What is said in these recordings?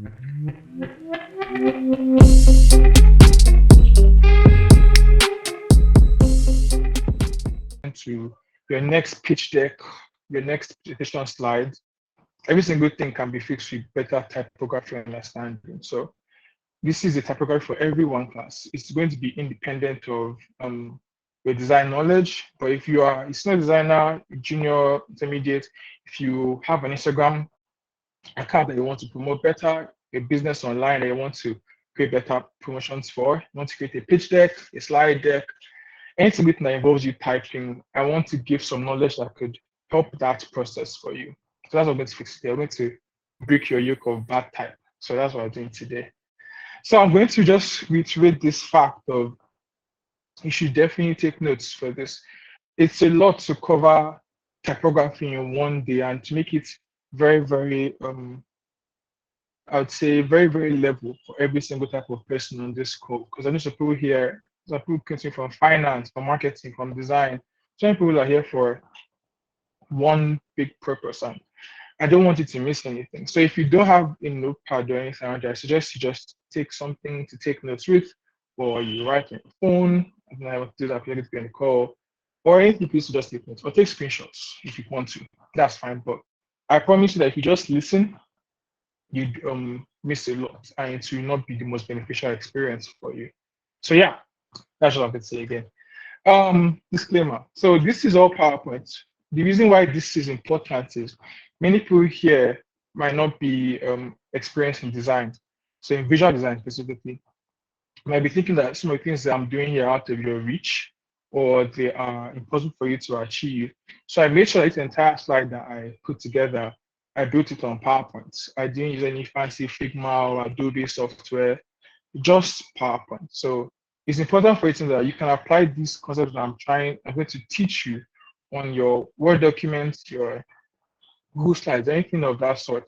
To your next pitch deck, your next presentation slide, every single thing can be fixed with better typography understanding. So this is a typography for everyone class. It's going to be independent of your design knowledge. But if you are a senior designer, junior, intermediate, if you have an Instagram account that you want to promote better, a business online that you want to create better promotions for, you want to create a pitch deck, a slide deck, anything that involves you typing, I want to give some knowledge that could help that process for you. So that's what I'm going to fix today. I'm going to break your yoke of bad type. So that's what I'm doing today. So I'm going to just reiterate this fact of you should definitely take notes for this. It's a lot to cover typography in one day and to make it very, very I would say very, very level for every single type of person on this call. Because I know some people here, some people coming from finance, from marketing, from design. Some people are here for one big purpose, and I don't want you to miss anything. So if you don't have a notepad or anything like that, I suggest you just take something to take notes with, or you write on your phone. I don't know how to do that. You're going to be on the call, or anything. Please just take notes or take screenshots if you want to. That's fine. But I promise you that if you just listen, you'd miss a lot, and it will not be the most beneficial experience for you. So yeah, that's what I could say again. Disclaimer. So this is all PowerPoint. The reason why this is important is many people here might not be experienced in design. So in visual design specifically, you might be thinking that some of the things that I'm doing here are out of your reach or they are impossible for you to achieve. So I made sure that the entire slide that I put together, I built it on PowerPoint. I didn't use any fancy Figma or Adobe software, just PowerPoint. So it's important for you to know that you can apply these concepts that I'm going to teach you on your Word documents, your Google Slides, anything of that sort.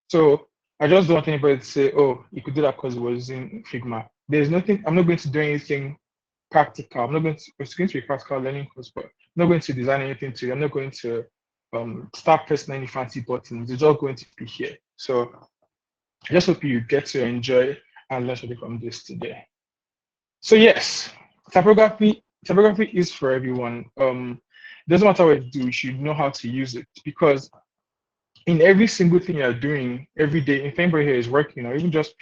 So I just don't want anybody to say, oh, you could do that because it was in Figma. There's nothing, I'm not going to do anything practical. I'm not going to, it's going to be a practical learning course, but I'm not going to design anything to you. I'm not going to start pressing any fancy buttons. It's all going to be here. So I just hope you get to enjoy and learn something from this today. So yes, typography is for everyone. It doesn't matter what you do, you should know how to use it because in every single thing you're doing every day, if anybody here is working or even just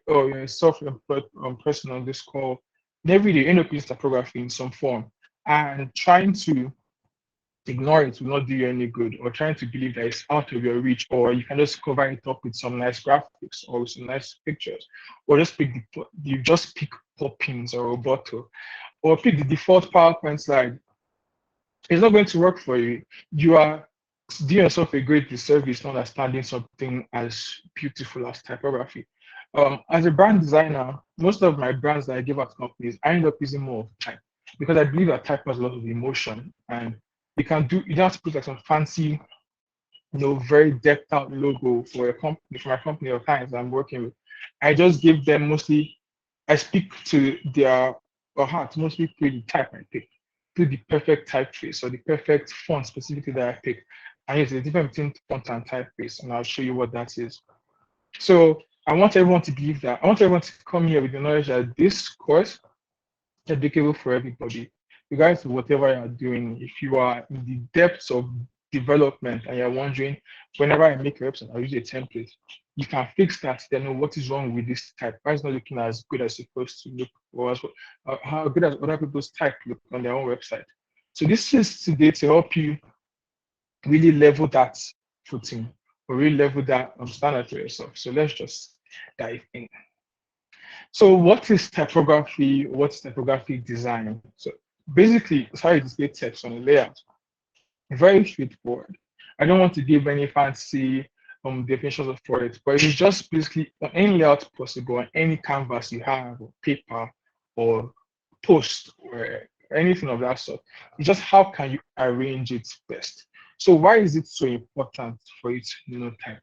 or you're a self-employed person on this call, every day you end up using typography in some form and trying to ignore it will not do you any good, or trying to believe that it's out of your reach, or you can just cover it up with some nice graphics or with some nice pictures, or just pick poppins or roboto, or pick the default PowerPoint slide. It's not going to work for you. You are doing yourself a great disservice not understanding something as beautiful as typography. As a brand designer, most of my brands that I give out to companies, I end up using more of type because I believe that type has a lot of emotion and you don't have to put like some fancy, very decked out logo for a company, for my company or clients that I'm working with. I just give them mostly, I speak to their or heart mostly through the type I pick, through the perfect typeface or the perfect font specifically that I pick. And yes, there's a difference between font and typeface, and I'll show you what that is. So I want everyone to believe that. I want everyone to come here with the knowledge that this course is applicable for everybody, regardless of whatever you're doing. If you are in the depths of development and you're wondering, whenever I make a website, I'll use a template. You can fix that, then know what is wrong with this type. Why it's not looking as good as it's supposed to look, or how good as other people's type look on their own website. So this is today to help you really level that footing or really level that standard for yourself. So let's just dive in. So what is typography? What's typographic design? So basically, it's how you display text on a layout. Very straightforward. I don't want to give any fancy definitions for it, but it's just basically on any layout possible, on any canvas you have, or paper, or post, or anything of that sort. It's just how can you arrange it best. So why is it so important for you to know type?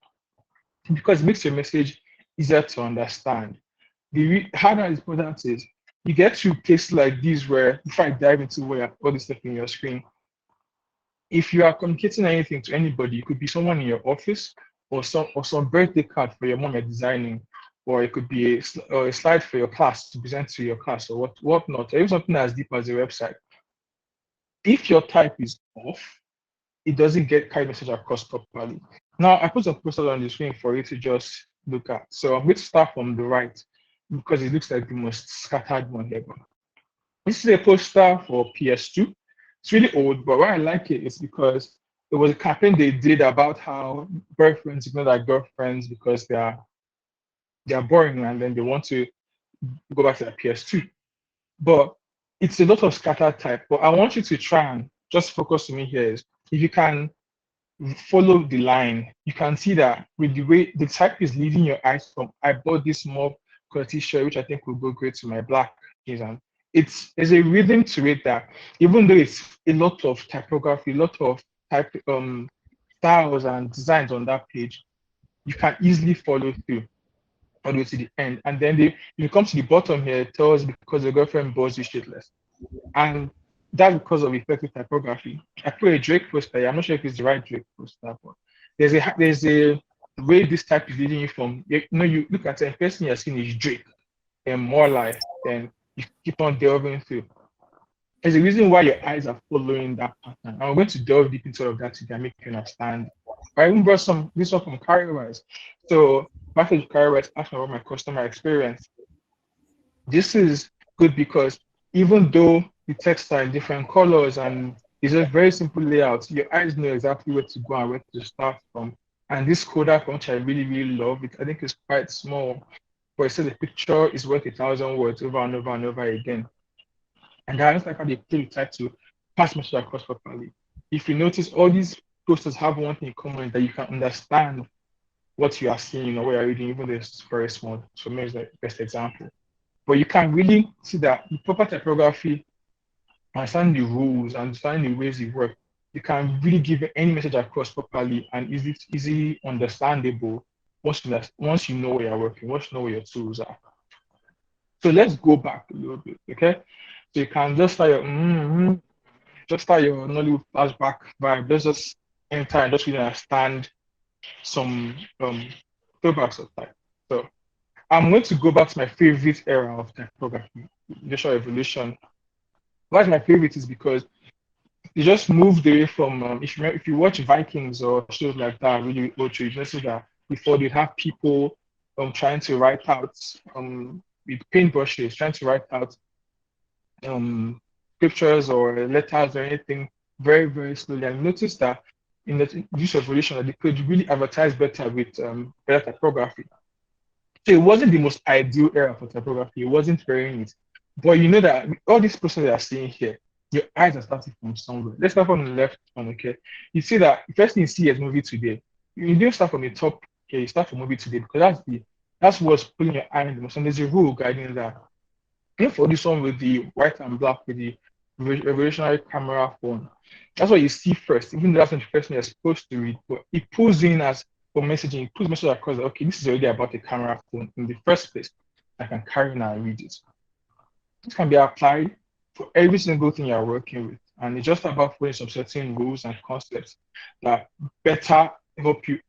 Because it makes your message easier to understand. Harder important is you get to places like these where before I dive into where all this stuff in your screen, if you are communicating anything to anybody, it could be someone in your office or some birthday card for your mom you're designing, or it could be or a slide for your class to present to your class, or whatnot, or even something as deep as a website. If your type is off, it doesn't get carry message across properly. Now, I put some posters on the screen for you to just look at. So I'm going to start from the right because it looks like the most scattered one ever. This is a poster for PS2. It's really old, but why I like it is because it was a campaign they did about how boyfriends ignore their girlfriends because they are boring and then they want to go back to their PS2. But it's a lot of scattered type. But I want you to try and just focus on me here is if you can follow the line, you can see that with the way the type is leading your eyes from I bought this more quality shirt, which I think will go great to my black jeans. And there's a rhythm to it that even though it's a lot of typography, a lot of type styles and designs on that page, you can easily follow through all the way to the end. And then if you come to the bottom here, it tells because your girlfriend bores you shitless. And that's because of effective typography. I put a Drake poster here. I'm not sure if it's the right Drake poster, but there's a way this type is leading you from you look at it, the first thing you're seeing is Drake and more life, then you keep on delving through. There's a reason why your eyes are following that pattern. I'm going to delve deep into all of that today and make you understand. I even brought this one from CarrierWise. So back to CarrierWise, asking about my customer experience. This is good because even though the text are in different colors and it's a very simple layout, your eyes know exactly where to go and where to start from. And this Kodak, which I really, really love, I think it's quite small, but it says the picture is worth 1,000 words over and over and over again. And I just like how they play with type to pass message across properly. If you notice, all these posters have one thing in common that you can understand what you are seeing or what you're reading, even though it's very small. So maybe it's the best example. But you can really see that the proper typography, understanding the rules, understanding the ways it work, you can really give any message across properly and easily understandable once you know where you're working, once you know where your tools are. So let's go back a little bit, okay? So you can just start your Nollywood flashback vibe. Let's just enter and just really understand some throwbacks of type. So I'm going to go back to my favorite era of typography, industrial evolution. Why is my favorite is because they just moved away from if you watch Vikings or shows like that, really old shows, you notice that before they'd have people trying to write out with paintbrushes, trying to write out scriptures or letters or anything very, very slowly. And notice that in the use of relation, that they could really advertise better with better typography. So it wasn't the most ideal era for typography. It wasn't very neat. But you know that all these processes that are seeing here, your eyes are starting from somewhere. Let's start from the left one, okay? You see that the first thing you see is movie today. You don't start from the top here, you start from movie today because that's what's pulling your eye in the most. And there's a rule guiding that. Even for this one with the white and black with the revolutionary camera phone, that's what you see first, even though that's not the first thing you're supposed to read, but it pulls in as for messaging, it pulls message across that, okay, this is already about a camera phone in the first place. I can carry now and read it. This can be applied for every single thing you're working with. And it's just about following some certain rules and concepts that better help you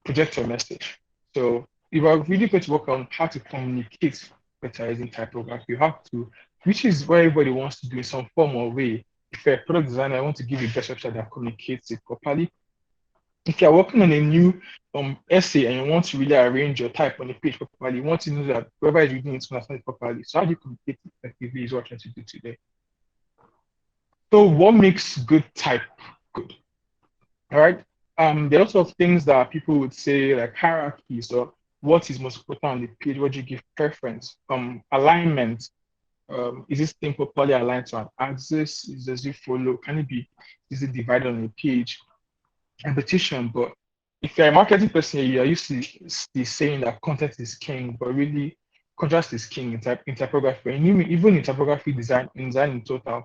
project your message. So if you're really going to work on how to communicate better using typography, you have to, which is what everybody wants to do in some form or way. If you're a product designer, I want to give you a best website that communicates it properly. If you're working on a new essay and you want to really arrange your type on the page properly, you want to know that whoever is reading it to understand it properly. So how do you communicate effectively is what I'm trying to do today. So what makes good type good? All right. There are lots of things that people would say like hierarchies or what is most important on the page, what do you give preference, alignment, is this thing properly aligned to an axis, does it follow, is it divided on a page, and petition. But if you're a marketing person, you are used to the saying that content is king, but really contrast is king in typography, and even in typography design in total,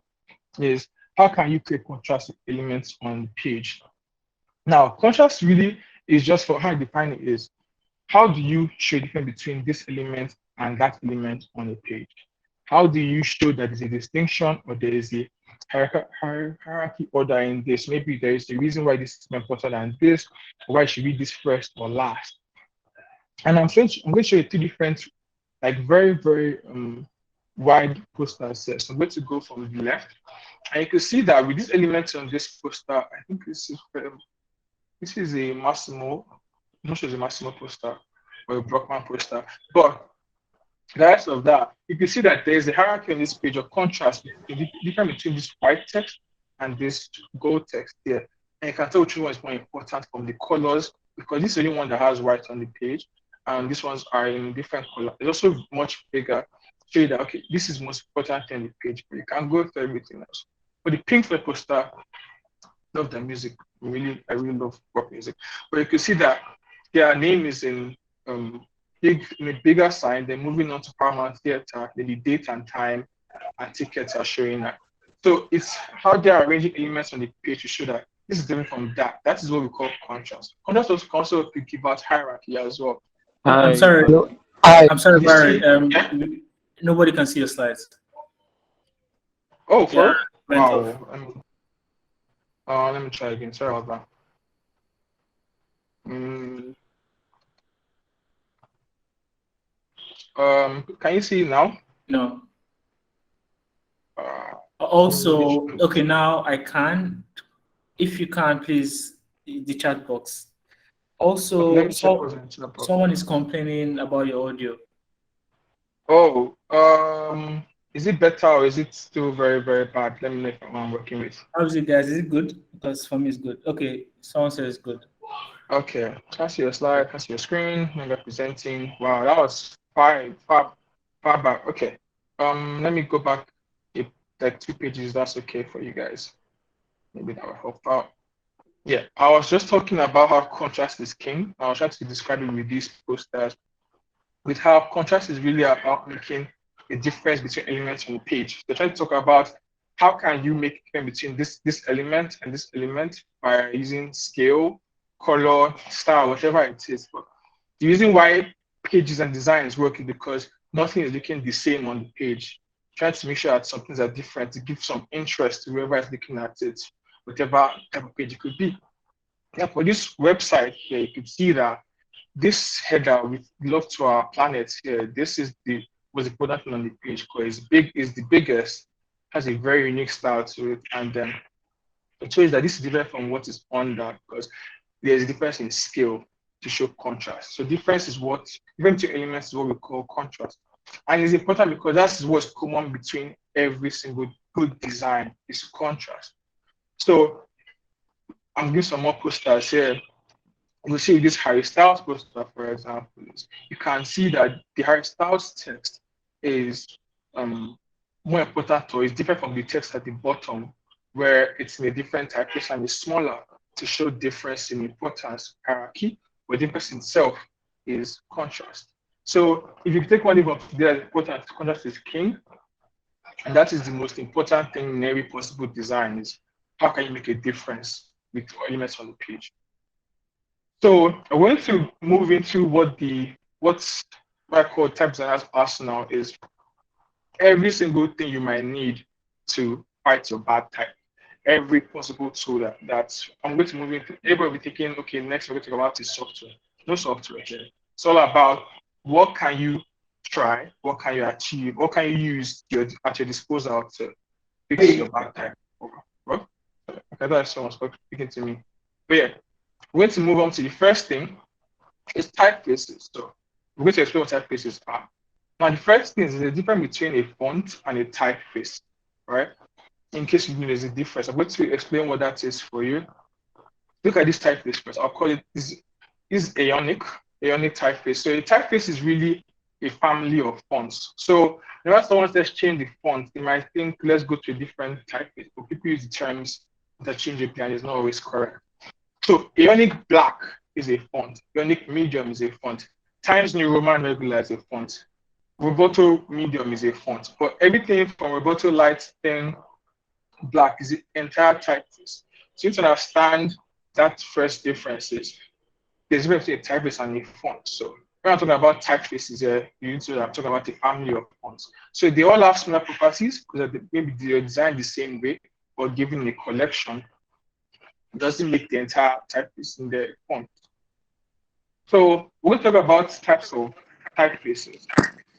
is how can you create contrast elements on the page. Now, contrast really is just for how I define it is how do you show the difference between this element and that element on a page? How do you show that there's a distinction or there is a hierarchy order in this? Maybe there is a reason why this is more important than this, or why I should read this first or last. And I'm going to show you two different, like very wide posters here. So I'm going to go from the left, and you can see that with these elements on this poster, I think this is a Massimo, I'm not sure it's a Massimo poster or a Brockman poster, but the rest of that, you can see that there's a hierarchy on this page of contrast, the difference between this white text and this gold text here. And you can tell which one is more important from the colors, because this is the only one that has white on the page, and these ones are in different color. It's also much bigger. Show you that okay, this is most important thing on the page, but you can go through everything else. For the pink Floyd poster, love the music. I really love rock music. But you can see that their name is um, in a bigger sign. Then moving on to Paramount Theater, then the date and time and tickets are showing that. So it's how they're arranging elements on the page to show that this is different from that. That is what we call contrast. Contrast also give out hierarchy as well. I'm Hi, sorry. Um, I'm sorry, you Barry. see, yeah. Nobody can see your slides. Oh, Yeah, for went off. wow. Let me try again. Sorry about that. Mm, can you see now? No. Uh, Also, okay, now I can. If you can, please, the chat box. okay, let Also, me check what's in the box. someone is complaining about your audio. Oh, is it better or is it still very bad? Let me know if I'm working with. How is it, guys? Is it good? Because for me, it's good. Okay, someone says good. Okay, can I see your slide? Can I see your screen? I'm representing. Wow, that was far back. Okay. Let me go back if like 2 pages. That's okay for you guys. Maybe that will help out. Yeah, I was just talking about how contrast is king. I was trying to describe it with these posters, with how contrast is really about making a difference between elements on the page. They're trying to talk about how can you make a difference between this element and this element by using scale, color, style, whatever it is. But the reason why pages and designs work is because nothing is looking the same on the page. Trying to make sure that some things are different to give some interest to whoever is looking at it, whatever type of page it could be. Yeah, for this website here, you can see that this header with love to our planet here, this is the was important thing on the page because it's the biggest, has a very unique style to it, and then it shows that this is different from what is under because there's a difference in scale to show contrast. So different two elements is what we call contrast. And it's important because that's what's common between every single good design is contrast. So I'm giving some more posters here. You see this Harry Styles poster, for example, you can see that the Harry Styles text is more important or is different from the text at the bottom, where it's in a different typeface and is smaller to show difference in importance hierarchy, but the difference itself is contrast. So if you take one of the important contrast is king, and that is the most important thing in every possible design is how can you make a difference with elements on the page. So I want to move into what's what I call type designers arsenal is every single thing you might need to fight your bad type. Every possible tool that I'm going to move into. Everybody will be thinking, okay, next we're going to talk about is software. No software here. It's all about what can you try, what can you achieve, what can you use at your disposal to fix your bad type. Well, okay, that's someone speaking to me. But yeah, we're going to move on to the first thing is typefaces. So we're going to explain what typefaces are. Now, the first thing is the difference between a font and a typeface, right? In case you know there's a difference, I'm going to explain what that is for you. Look at this typeface first. I'll call it is Aeonic typeface. So a typeface is really a family of fonts. So whenever someone says change the font, they might think let's go to a different typeface. But people use the terms interchangeably and it's not always correct. So Ionic Black is a font. Ionic Medium is a font. Times New Roman Regular is a font. Roboto Medium is a font. But everything from Roboto Light Thin Black is the entire typeface. So you need to understand that first differences. There's a difference between a typeface and a font. So when I'm talking about typefaces here, you need to talk about the family of fonts. So they all have similar properties because maybe they're designed the same way, but given a collection doesn't make the entire typeface in the font. So we'll talk about types of typefaces.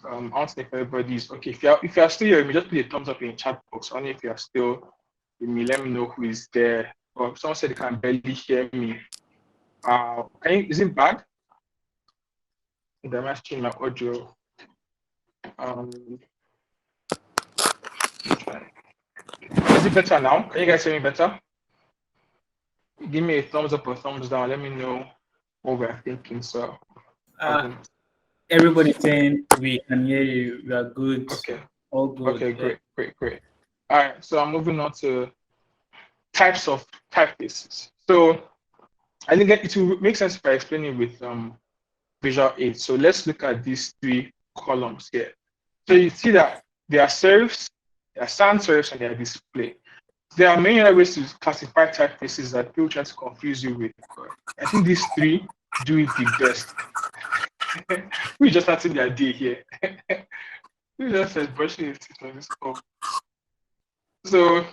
I want to know if everybody's okay. If you're still here, just put a thumbs up in the chat box. Only if you're still with me, let me know who is there. Or someone said they can barely hear me. Is it bad? Am I changing my audio? Is it better now? Can you guys hear me better? Give me a thumbs up or thumbs down. Let me know what we're thinking. So everybody saying we can hear you. We are good. Okay. All good. Okay, great. All right, so I'm moving on to types of typefaces. So I think it will make sense if I explain it with Visual 8. So let's look at these three columns here. So you see that there are serifs, there are sans serifs, and there are display. There are many other ways to classify typefaces that people try to confuse you with. I think these three do it the best. We just started the idea here. We just said brushing his teeth on this call. So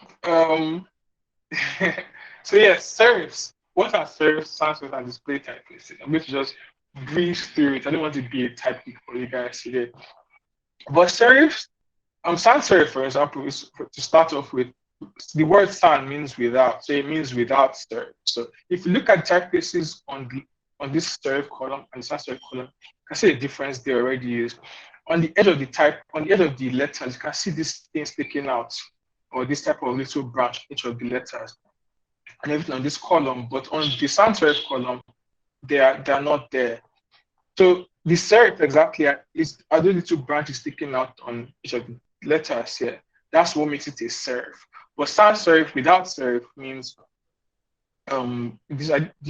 so yes, serifs. What are serifs, sans serifs, and display typefaces? I'm going to just breeze through it. I don't want to be a type geek for you guys today. But serifs, sans serif, for example, is to start off with. The word sans means without, so it means without serif. So if you look at typefaces on this serif column and sans serif column, you can see the difference they already is. On the edge of the letters, you can see this thing sticking out, or this type of little branch, each of the letters, and everything on this column. But on the sans serif column, they are not there. So the serif exactly is are the little branches sticking out on each of the letters here. That's what makes it a serif. But sans serif without serif means you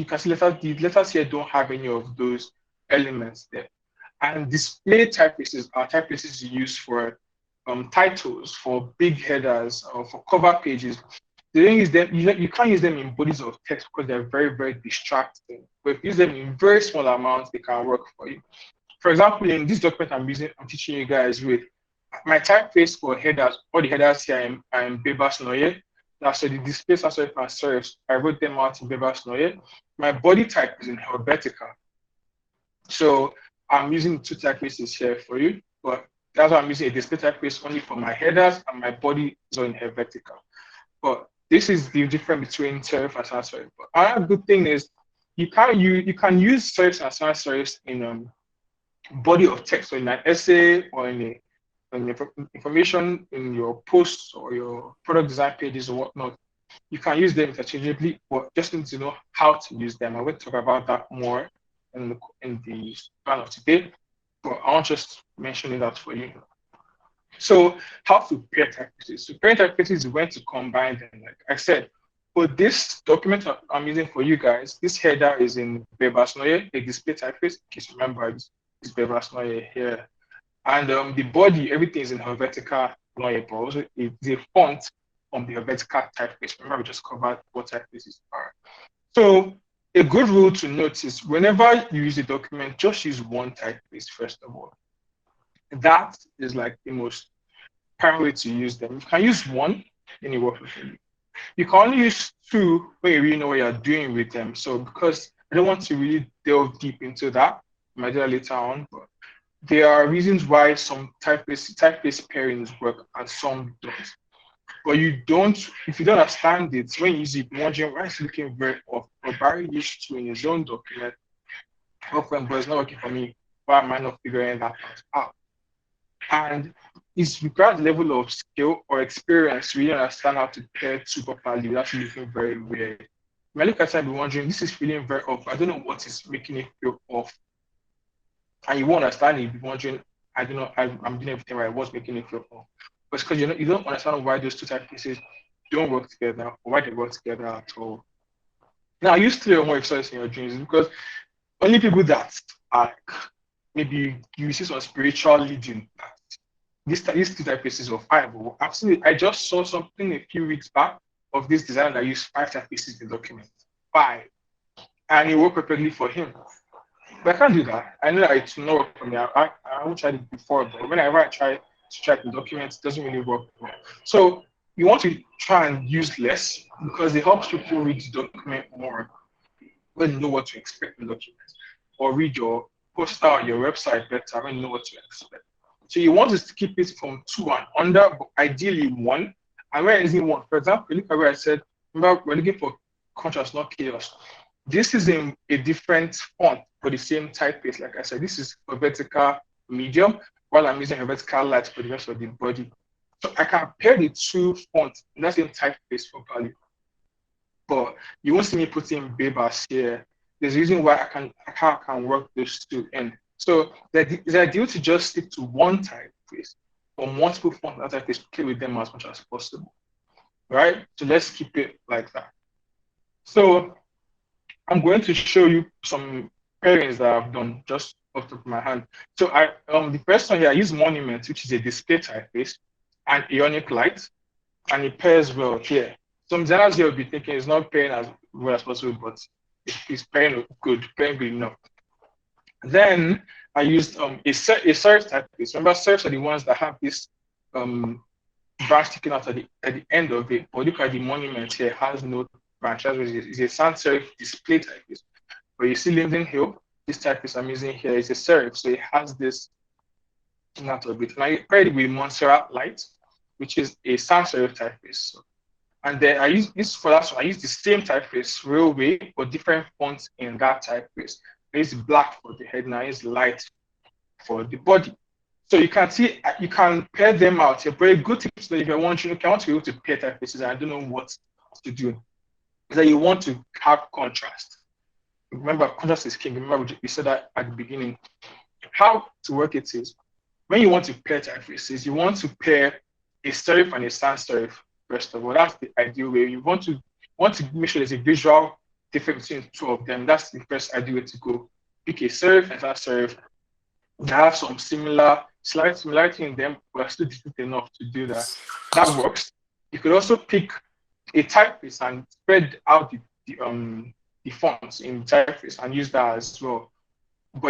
can see the letters here don't have any of those elements there. And display typefaces are typefaces you use for titles, for big headers, or for cover pages. The thing is that you can't use them in bodies of text because they're very, very distracting. But if you use them in very small amounts, they can work for you. For example, in this document I'm teaching you guys with, my typeface for headers, all the headers here are in Bebas Noye. So the display sans serif and serifs, I wrote them out in Bebas Noye. My body type is in Helvetica. So I'm using two typefaces here for you, but that's why I'm using a display typeface only for my headers, and my body is in Helvetica. But this is the difference between serif and sans serif. But another good thing is you can use serifs and sans serifs in body of text, or in an essay, or in information in your posts or your product design pages or whatnot. You can use them interchangeably, but just need to know how to use them. I'm going to talk about that more in the plan of today, but I want just mentioning that for you. So how to pair typefaces? So pairing typefaces is when to combine them. Like I said, for this document I'm using for you guys, this header is in Bebas Noye, a display typeface. In case you remember, it's Bebas Noye here. And the body, everything is in Helvetica Noye, but also it's a font from the Helvetica typeface. Remember, we just covered what typefaces are. So a good rule to note is whenever you use a document, just use one typeface first of all. That is like the most primary way to use them. You can use one, then it works for you. You can only use two when you really know what you're doing with them. So because I don't want to really delve deep into that, I might do that later on, but there are reasons why some typeface pairings work and some don't. But if you don't understand it, when you use it, wondering why it's looking very off. But Barry used to in his own document, but it's not working for me. Why am I not figuring that out? And it requires a level of skill or experience to really understand how to pair two properly without looking very weird. When I look at it, I'll be wondering, this is feeling very off. I don't know what is making it feel off. And you won't understand it, you'll be wondering, I don't know, I'm doing everything right, what's making it feel off? But it's because you don't understand why those two typefaces don't work together, or why they work together at all. Now, I use 3 or more exercises in your dreams because only people that are maybe you see some spiritual leading, these two typefaces of 5. I've seen it. I just saw something a few weeks back of this designer that used 5 typefaces in the document. 5. And it worked perfectly for him. But I can't do that. I know that it's not work for me. I haven't tried it before, but whenever I try to check the documents, it doesn't really work well. So you want to try and use less because it helps people read the document more when you know what to expect in the document. or read your poster or your website better when you know what to expect. So you want to keep it from 2 and under, but ideally 1. And where is it 1? For example, look at where I said, remember, we're looking for contrast, not chaos. This is in a different font for the same typeface. Like I said, this is for vertical medium, while I'm using a vertical light for the rest of the body. So I can pair the 2 fonts in that same typeface properly. But you won't see me putting Bebas here. There's a reason why I can work those 2 in. So it's ideal to just stick to one typeface or multiple fonts that typeface, play with them as much as possible. Right? So let's keep it like that. So I'm going to show you some pairings that I've done just off the top of my hand. So the first one here, I use Monument, which is a display typeface, and Ionic Light, and it pairs well here. Some designers here will be thinking it's not pairing as well as possible, but it's pairing good enough. Then I used a serif typeface. Remember, serifs are the ones that have this branch sticking out at the end of it. But look at the Monument here, has no branch. It's a sans serif display typeface. But you see Linden Hill, this typeface I'm using here is a serif, so it has this out of it. And I paired it with Montserrat Light, which is a sans serif typeface. And then I use this for that. So I use the same typeface, Railway, but different fonts in that typeface. I use black for the head, and I use light for the body. So you can see, you can pair them out. A very good tip that if you want to be able to pair typefaces, and I don't know what to do, is that you want to have contrast. Remember, contrast is king. Remember, we said that at the beginning. How to work it is, when you want to pair typefaces, you want to pair a serif and a sans serif. First of all, that's the ideal way. You want to make sure there's a visual difference between the 2 of them. That's the first ideal way to go. Pick a serif and sans serif. They have some slight similarity in them, but still distinct enough to do that. That works. You could also pick a typeface and spread out the fonts in typeface and use that as well. But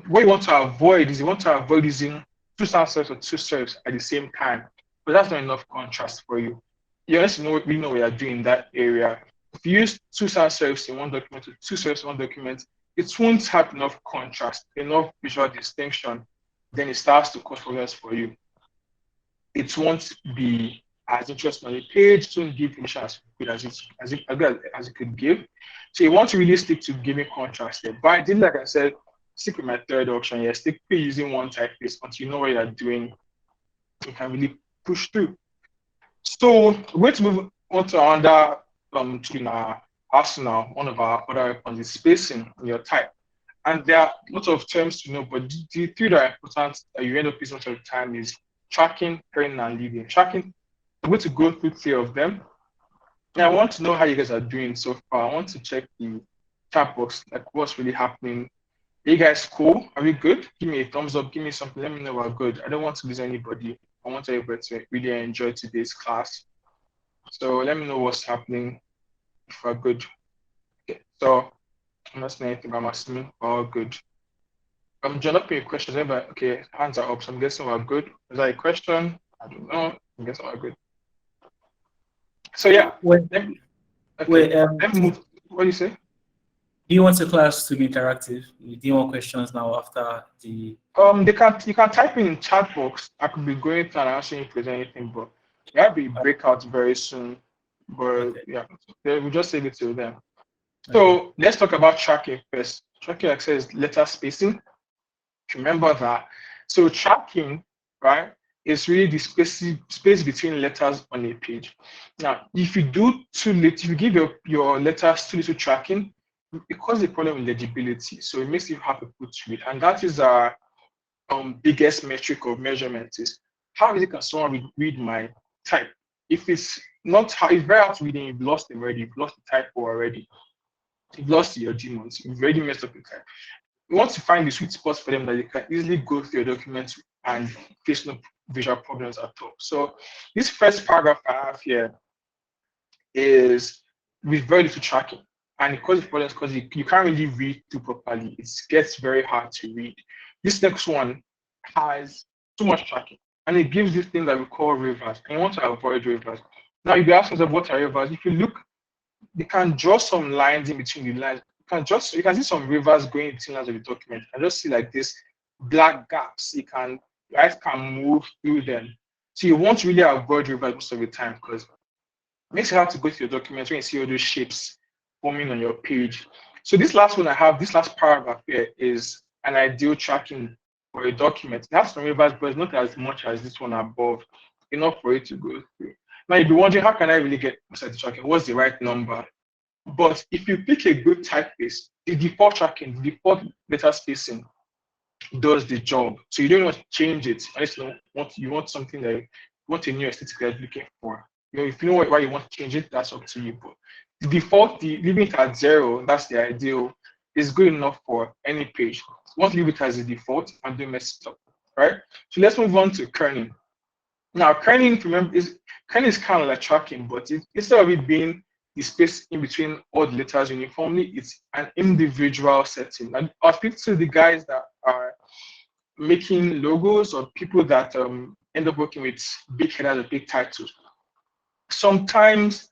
what you want to avoid is using 2 sans serifs or 2 serifs at the same time. But that's not enough contrast for you. You honestly know what you're doing in that area. If you use 2 sans serifs in one document or 2 serifs in one document, it won't have enough contrast, enough visual distinction. Then it starts to cause problems for you. It won't be as interesting on the page. It won't give information as good as it could give. So you want to really stick to giving contrast there. But I did, like I said, stick with my third option here. Stick with using one typeface until you know what you're doing. You can really push through. So we're going to move on to another tool in our arsenal. One of our other weapons is spacing in your type. And there are lots of terms to know, but the 3 that are important that you end up using most of the time is tracking, pairing, and leading. Tracking, I'm going to go through 3 of them. And I want to know how you guys are doing so far. I want to check the chat box, like what's really happening. Are you guys cool? Are we good? Give me a thumbs up. Give me something. Let me know we're good. I don't want to lose anybody. I want everybody to really enjoy today's class. So let me know what's happening if we're good. Okay, so I'm not saying anything, but I'm assuming we're all good. John, up your questions. Okay, hands are up, so I'm guessing we're good. Is that a question? I don't know. I'm guessing we're good. So yeah, let me move. What do you say? Do you want the class to be interactive? Do you want questions now after the? You can type in chat box. I could be going through and answering if there's anything, but there will be breakouts very soon. But yeah, we'll just save it till then. So let's talk about tracking first. Tracking access letter spacing. Remember that. So tracking, right, is really the space between letters on a page. Now, if you do too little, if you give your letters too little tracking, it causes a problem with legibility. So it makes it hard to put to it. And that is our biggest metric of measurement is how easy can someone read my type? If it's not how, it's very hard to read and you've lost them already, you've lost the typo already. You've lost your demons, you've already messed up your type. We want to find the sweet spots for them that they can easily go through your document and face no visual problems at all. So this first paragraph I have here is with very little tracking. And it causes problems because you can't really read through properly. It gets very hard to read. This next one has too much tracking. And it gives this thing that we call rivers. And you want to avoid rivers. Now, if you ask yourself what are rivers, if you look, they can draw some lines in between the lines. you can see some rivers going between lines of the document. And just see like this black gaps. Your eyes can move through them. So you won't really avoid rivers most of the time because it makes it hard to go to your document when you see all those shapes forming on your page. So this last one I have, this last paragraph here is an ideal tracking for a document. It has some rivers, but it's not as much as this one above, enough for it to go through. Now you'll be wondering, how can I really get the tracking? What's the right number? But if you pick a good typeface, the default tracking, the default letter spacing does the job. So you don't want to change it unless you want something that you want a new aesthetic that you're looking for. If you know why you want to change it, that's up to you. But the default, leaving it at 0, that's the ideal, is good enough for any page. Once you leave it as the default and don't mess it up, right? So let's move on to kerning. Now, kerning, remember, kerning is kind of like tracking, but instead of it being the space in between all the letters uniformly, it's an individual setting. And I'll speak to the guys that are making logos or people that end up working with big headers or big titles. Sometimes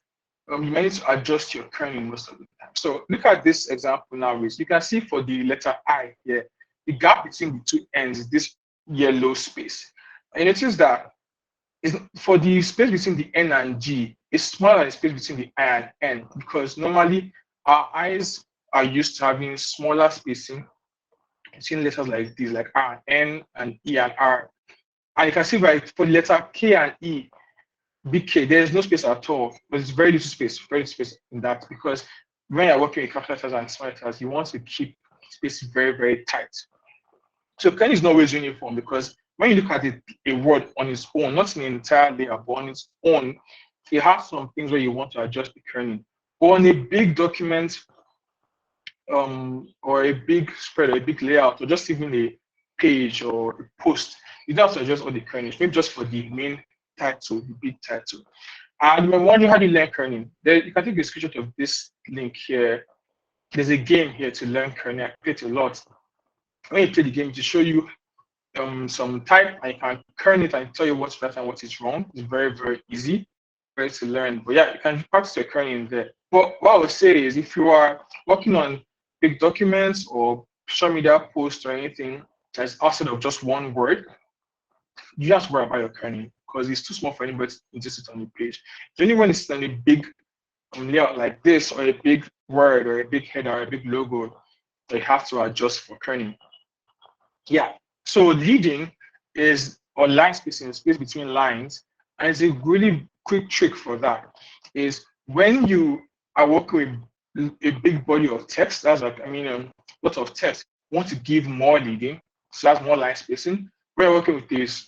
you might need to adjust your kerning most of the time. So look at this example now, Riz. You can see for the letter I here, the gap between the two ends is this yellow space. And you notice that for the space between the N and G, it's smaller than the space between the I and N because normally our eyes are used to having smaller spacing between letters like these, like R and N and E and R. And you can see right for the letter K and E, big K, there's no space at all, but it's very little space in that because when you're working with capital letters and small letters, you want to keep space very, very tight. So kerning is not always uniform because when you look at a word on its own, not in the entire layer, but on its own, it has some things where you want to adjust the kerning. Or on a big document, or a big spread, or a big layout, or just even a page or a post, you don't have to adjust all the kerning, maybe just for the main title, the big title. And I'm wondering, how do you learn kerning? You can take a screenshot of this link here. There's a game here to learn kerning. I played a lot. When you play the game, to show you some type, and you can kern it and tell you what's right and what is wrong. It's very, very easy, very to learn. But yeah, you can practice your kerning there. But what I would say is, if you are working on big documents or social media posts or anything that's outside of just one word, you have to worry about your kerning because it's too small for anybody to just sit on the page. So only when it's on a big layout like this, or a big word, or a big header, or a big logo, you have to adjust for kerning. Yeah. So leading is, or line spacing, space between lines, and it's a really quick trick for that. Is when you are working with a big body of text, that's like, a lot of text, you want to give more leading, so that's more line spacing. When you're working with this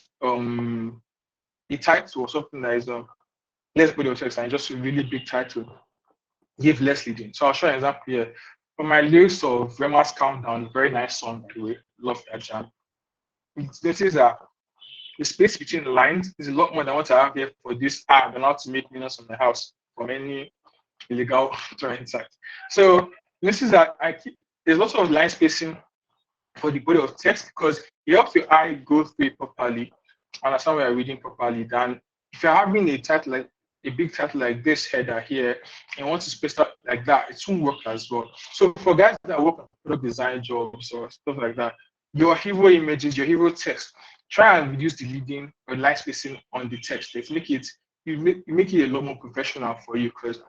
a title or something that is less body of text and just a really big title, give less leading. So I'll show you an example here. For my lyrics of Rema's Countdown, very nice song, by the way, love that jam. Notice that the space between the lines is a lot more than what I have here for this ad and how to make millions on the house from any illegal torrent site. So this is that there's lots of line spacing for the body of text because it helps your eye go through it properly, understand what you're reading properly. Than if you're having a title like a big title like this header here and want to space out like that, it won't work as well. So for guys that work on product design jobs or stuff like that, your hero images, your hero text, try and reduce the leading or line spacing on the text. You make it a lot more professional for you because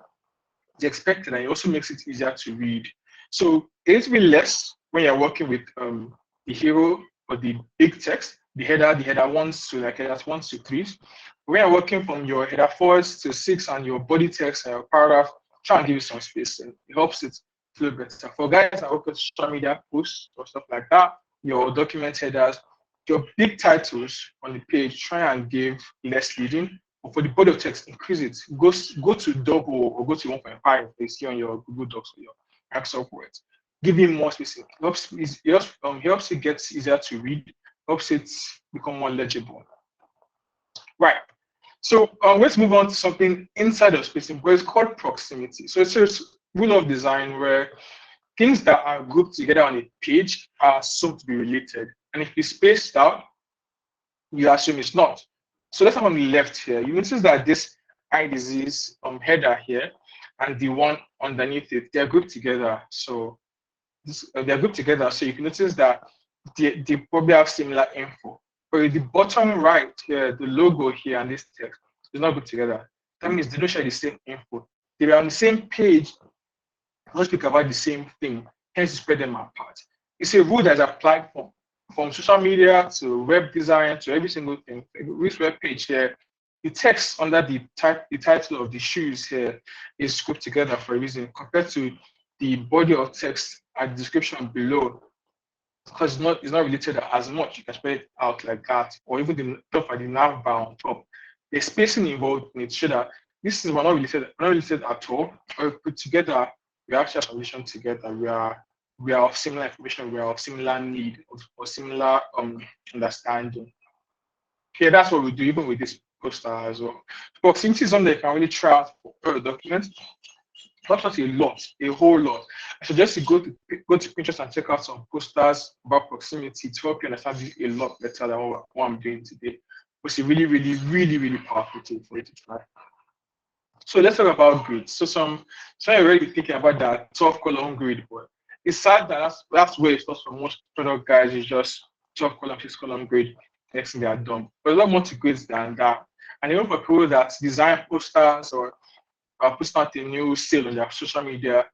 it's expected, and it also makes it easier to read. So it needs to be less when you're working with the hero or the big text, the header 1s to like headers 1s to 3s. When you're working from your header 4s to 6 and your body text and your paragraph, try and give you some space, and it helps it flow better. For guys that work with social media posts or stuff like that, your document headers, your big titles on the page, try and give less leading. But for the body of text, increase it. Go to double or go to 1.5 they see on your Google Docs or your Microsoft Word. Give him more spacing. It helps it get easier to read, helps it become more legible. Right. So let's move on to something inside of spacing, but it's called proximity. So it's a rule of design where things that are grouped together on a page are assumed to be related. And if it's spaced out, you assume it's not. So let's have on the left here. You notice that this eye disease header here and the one underneath it, they're grouped together. So they're grouped together. So you can notice that they probably have similar info. But at the bottom right here, the logo here and this text is not grouped together. That means they don't share the same info. They were on the same page, not speak about the same thing, hence you spread them apart. It's a rule that's applied from social media to web design to every single thing. This web page here, the text under the title of the shoes here is grouped together for a reason compared to the body of text and description below, because it's not related as much. You can spread it out like that, or even the top of the nav bar on top. The spacing involved in it show that this is not related at all. Or put together, we actually have solution together. We are of similar information, we are of similar need, or similar understanding. Okay, that's what we do even with this poster as well. Proximity is something you can really try out for a document. Not a lot, a whole lot. I suggest you go to Pinterest and check out some posters about proximity to help you understand this a lot better than what I'm doing today. It's a really, really, really, really powerful tool for you to try. So let's talk about grids. So some already thinking about that 12 column grid, but it's sad that that's where it starts for most product guys. Is just 12 column, 6 column grid. Next thing they are done. But a lot more to grids than that. And even for people that design posters or post out a new sale on their social media,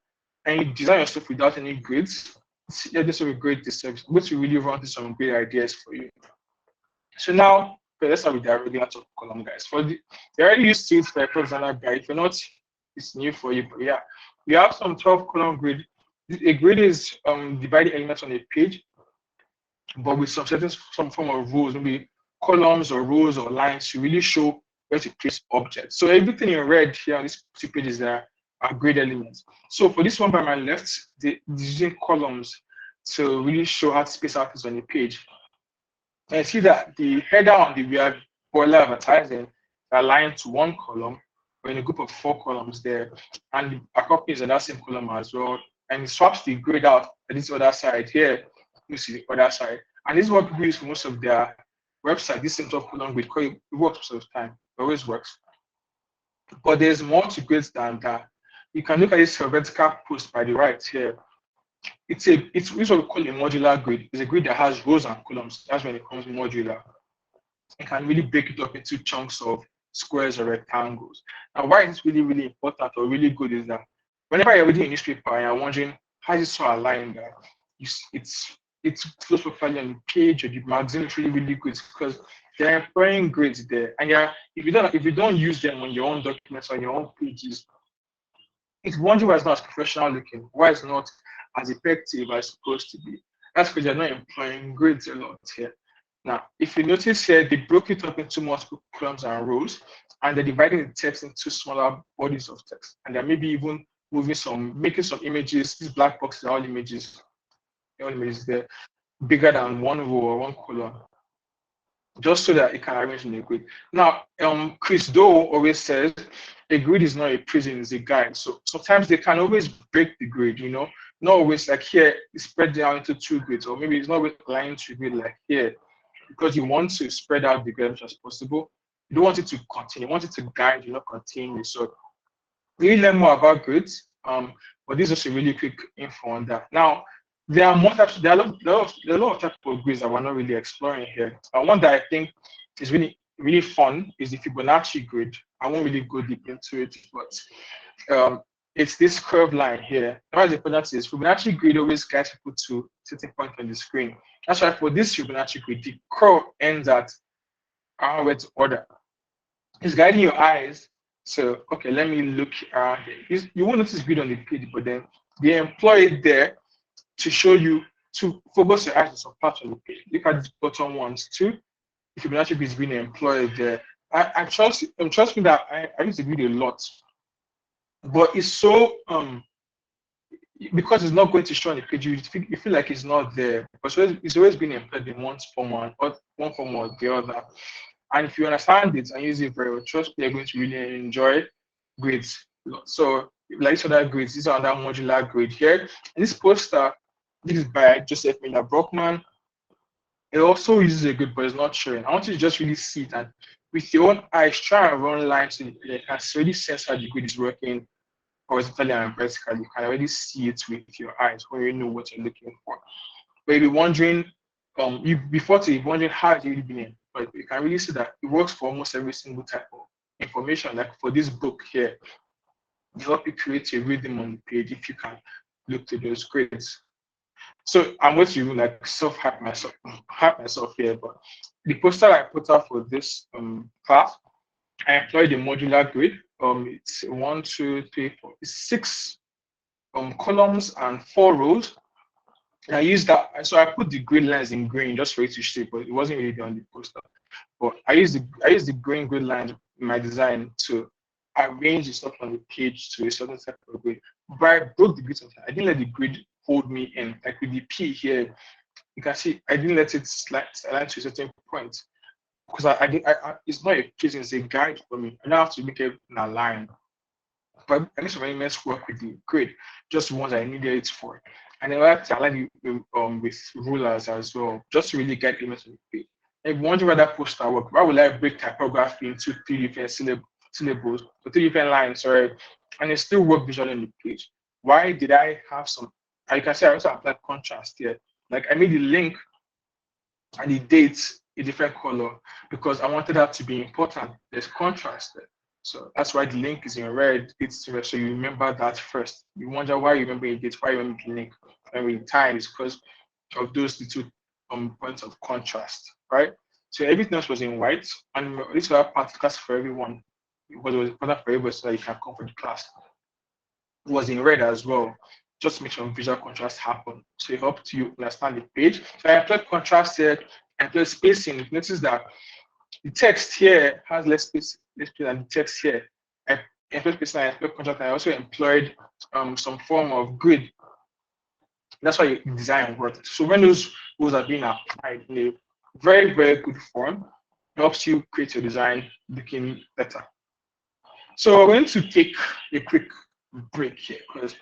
and you design your stuff without any grids, yeah, this will be great. This service, I'm going to really run through some great ideas for you. So now, okay, let's start with the regular 12 column guys. They already used to it for a professional guide. If you're not, it's new for you. But yeah, we have some 12 column grid. A grid is divided elements on a page, but with some form of rules, maybe columns or rows or lines to really show where to place objects. So everything in red here on these two pages there are grid elements. So for this one by my left, they're using columns to really show how to space out things on the page. And I see that the header on the rear boiler advertising are aligned to one column or in a group of 4 columns there, and the copies on that same column as well. And it swaps the grid out at this other side here. You see the other side. And this is what people use for most of their website. This same 12 column grid, it works most of the time. It always works. But there's more to grids than that. You can look at this vertical post by the right here. It's what we call a modular grid. It's a grid that has rows and columns. That's when it becomes modular. You can really break it up into chunks of squares or rectangles. Now, why is this really, really important or really good is that whenever you're reading a newspaper and you're wondering how is it so aligned that it's close profiling on the page or the magazine is really, really good because they're employing grids there. And if you don't use them on your own documents, on your own pages, it's wondering why it's not as professional looking, why it's not as effective as it's supposed to be. That's because they're not employing grids a lot here. Now, if you notice here, they broke it up into multiple columns and rows, and they're dividing the text into smaller bodies of text. And they're maybe even making some images. These black boxes are all images there, bigger than one row or one column, just so that it can arrange in a grid. Now, Chris Doe always says a grid is not a prison, it's a guide. So sometimes they can always break the grid, not always like here, it's spread down into 2 grids, or maybe it's not always aligned to grid like here, because you want to spread out the grid as much as possible. You don't want it to continue, you want it to guide, not continue. So really learn more about grids, but this is just a really quick info on that. Now, there are more types. There are a lot of types of grids that we're not really exploring here. One that I think is really, really fun is the Fibonacci grid. I won't really go deep into it, but it's this curved line here. What the Fibonacci is, Fibonacci grid always guides people to certain point on the screen. That's why for this Fibonacci grid, the curve ends at where to order. It's guiding your eyes. So, okay, let me look around here. You won't notice grid on the page, but then they employ it there to show you, to focus your eyes on some parts of the page. Look at the bottom ones too. If Fibonacci is being employed there, I trust me that I use the grid a lot, but it's so because it's not going to show on the page, you feel like it's not there because it's always been employed in one form or the other. And if you understand it and use it very well, trust me, you're going to really enjoy grids. So, like these other grids, these are another modular grid here. And this poster, this is by Joseph Miller Brockman. It also uses a grid, but it's not showing. I want you to just really see it and with your own eyes, try and run lines so you can really sense how the grid is working horizontally and vertically, you can already see it with your eyes when you know what you're looking for. But if you're wondering, you before to be wondering how it's really been in, but you can really see that it works for almost every single type of information. Like for this book here, it help you create a rhythm on the page if you can look to those grids. So I'm going to like hype myself here, but the poster I put out for this class, I employed a modular grid. It's one, two, three, four, it's six columns and four rows. And I used that, so I put the grid lines in green just for it to shape, but it wasn't really on the poster. But I used the green grid lines in my design to arrange the stuff on the page to a certain type of grid. But I broke the grid sometimes. I didn't let the grid hold me in. Like with the P here, you can see I didn't let it align to a certain point. Because it's not a quiz, it's a guide for me. I don't have to make it align. But I need some elements work with the grid, just the ones I needed it for. And then I like to align it with rulers as well, just to really get elements on the page. If you wonder why that poster work, why would I break typography into three different syllables, or three different lines, sorry, and it still work visually on the page? Why did I have some? And you can see I also applied contrast here. Like I made the link and the dates a different color because I wanted that to be important. There's contrast there. So that's why the link is in red. It's red, so you remember that first. You wonder why you remember the date, why you remember the link, and in time is because of those little points of contrast, right? So everything else was in white, and this was part of class for everyone. It was important for everybody so that you can come for the class. It was in red as well, just to make some visual contrast happen. So it helped you understand the page. So I applied contrast here, I applied spacing. Notice that the text here has less space than the text here. I employed spacing, I employed contrast, and I also employed some form of grid. That's why your design worked. So when those rules are being applied in a very, very good form, it helps you create your design looking better. So we're going to take a quick break here because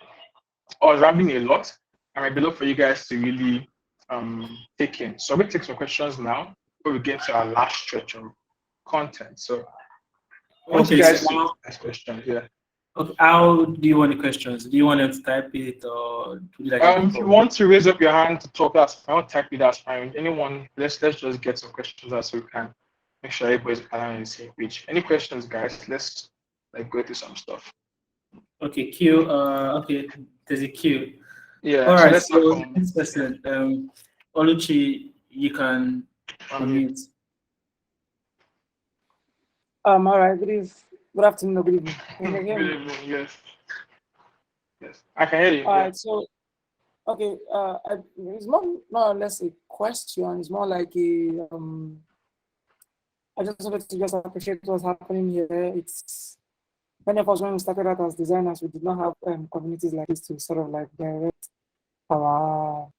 I was rambling a lot, and I'd be love for you guys to really take in. So we'll take some questions now before we get to our last stretch of content. So I want you Okay, guys so to now, ask questions. Yeah. okay, how do you want the questions? Do you want them to type it or do like a If you record? want to raise up your hand to talk, that's fine. I won't type it, that's fine. Anyone, let's just get some questions out so we can make sure everybody's on the same page. Any questions, guys? Let's like go through some stuff. Okay, Q. Okay, there's a Q. Yeah. All So right. let's start So from next person, Oluchi, you can unmute. All right. Good afternoon or good evening. Can you good hear me? evening. Yes. Yes. I can hear you. All Yeah. right. So, okay. It's more or less a question. It's more like a I just wanted to just appreciate what's happening here. It's many of us when we started out as designers, we did not have communities like this to sort of like direct our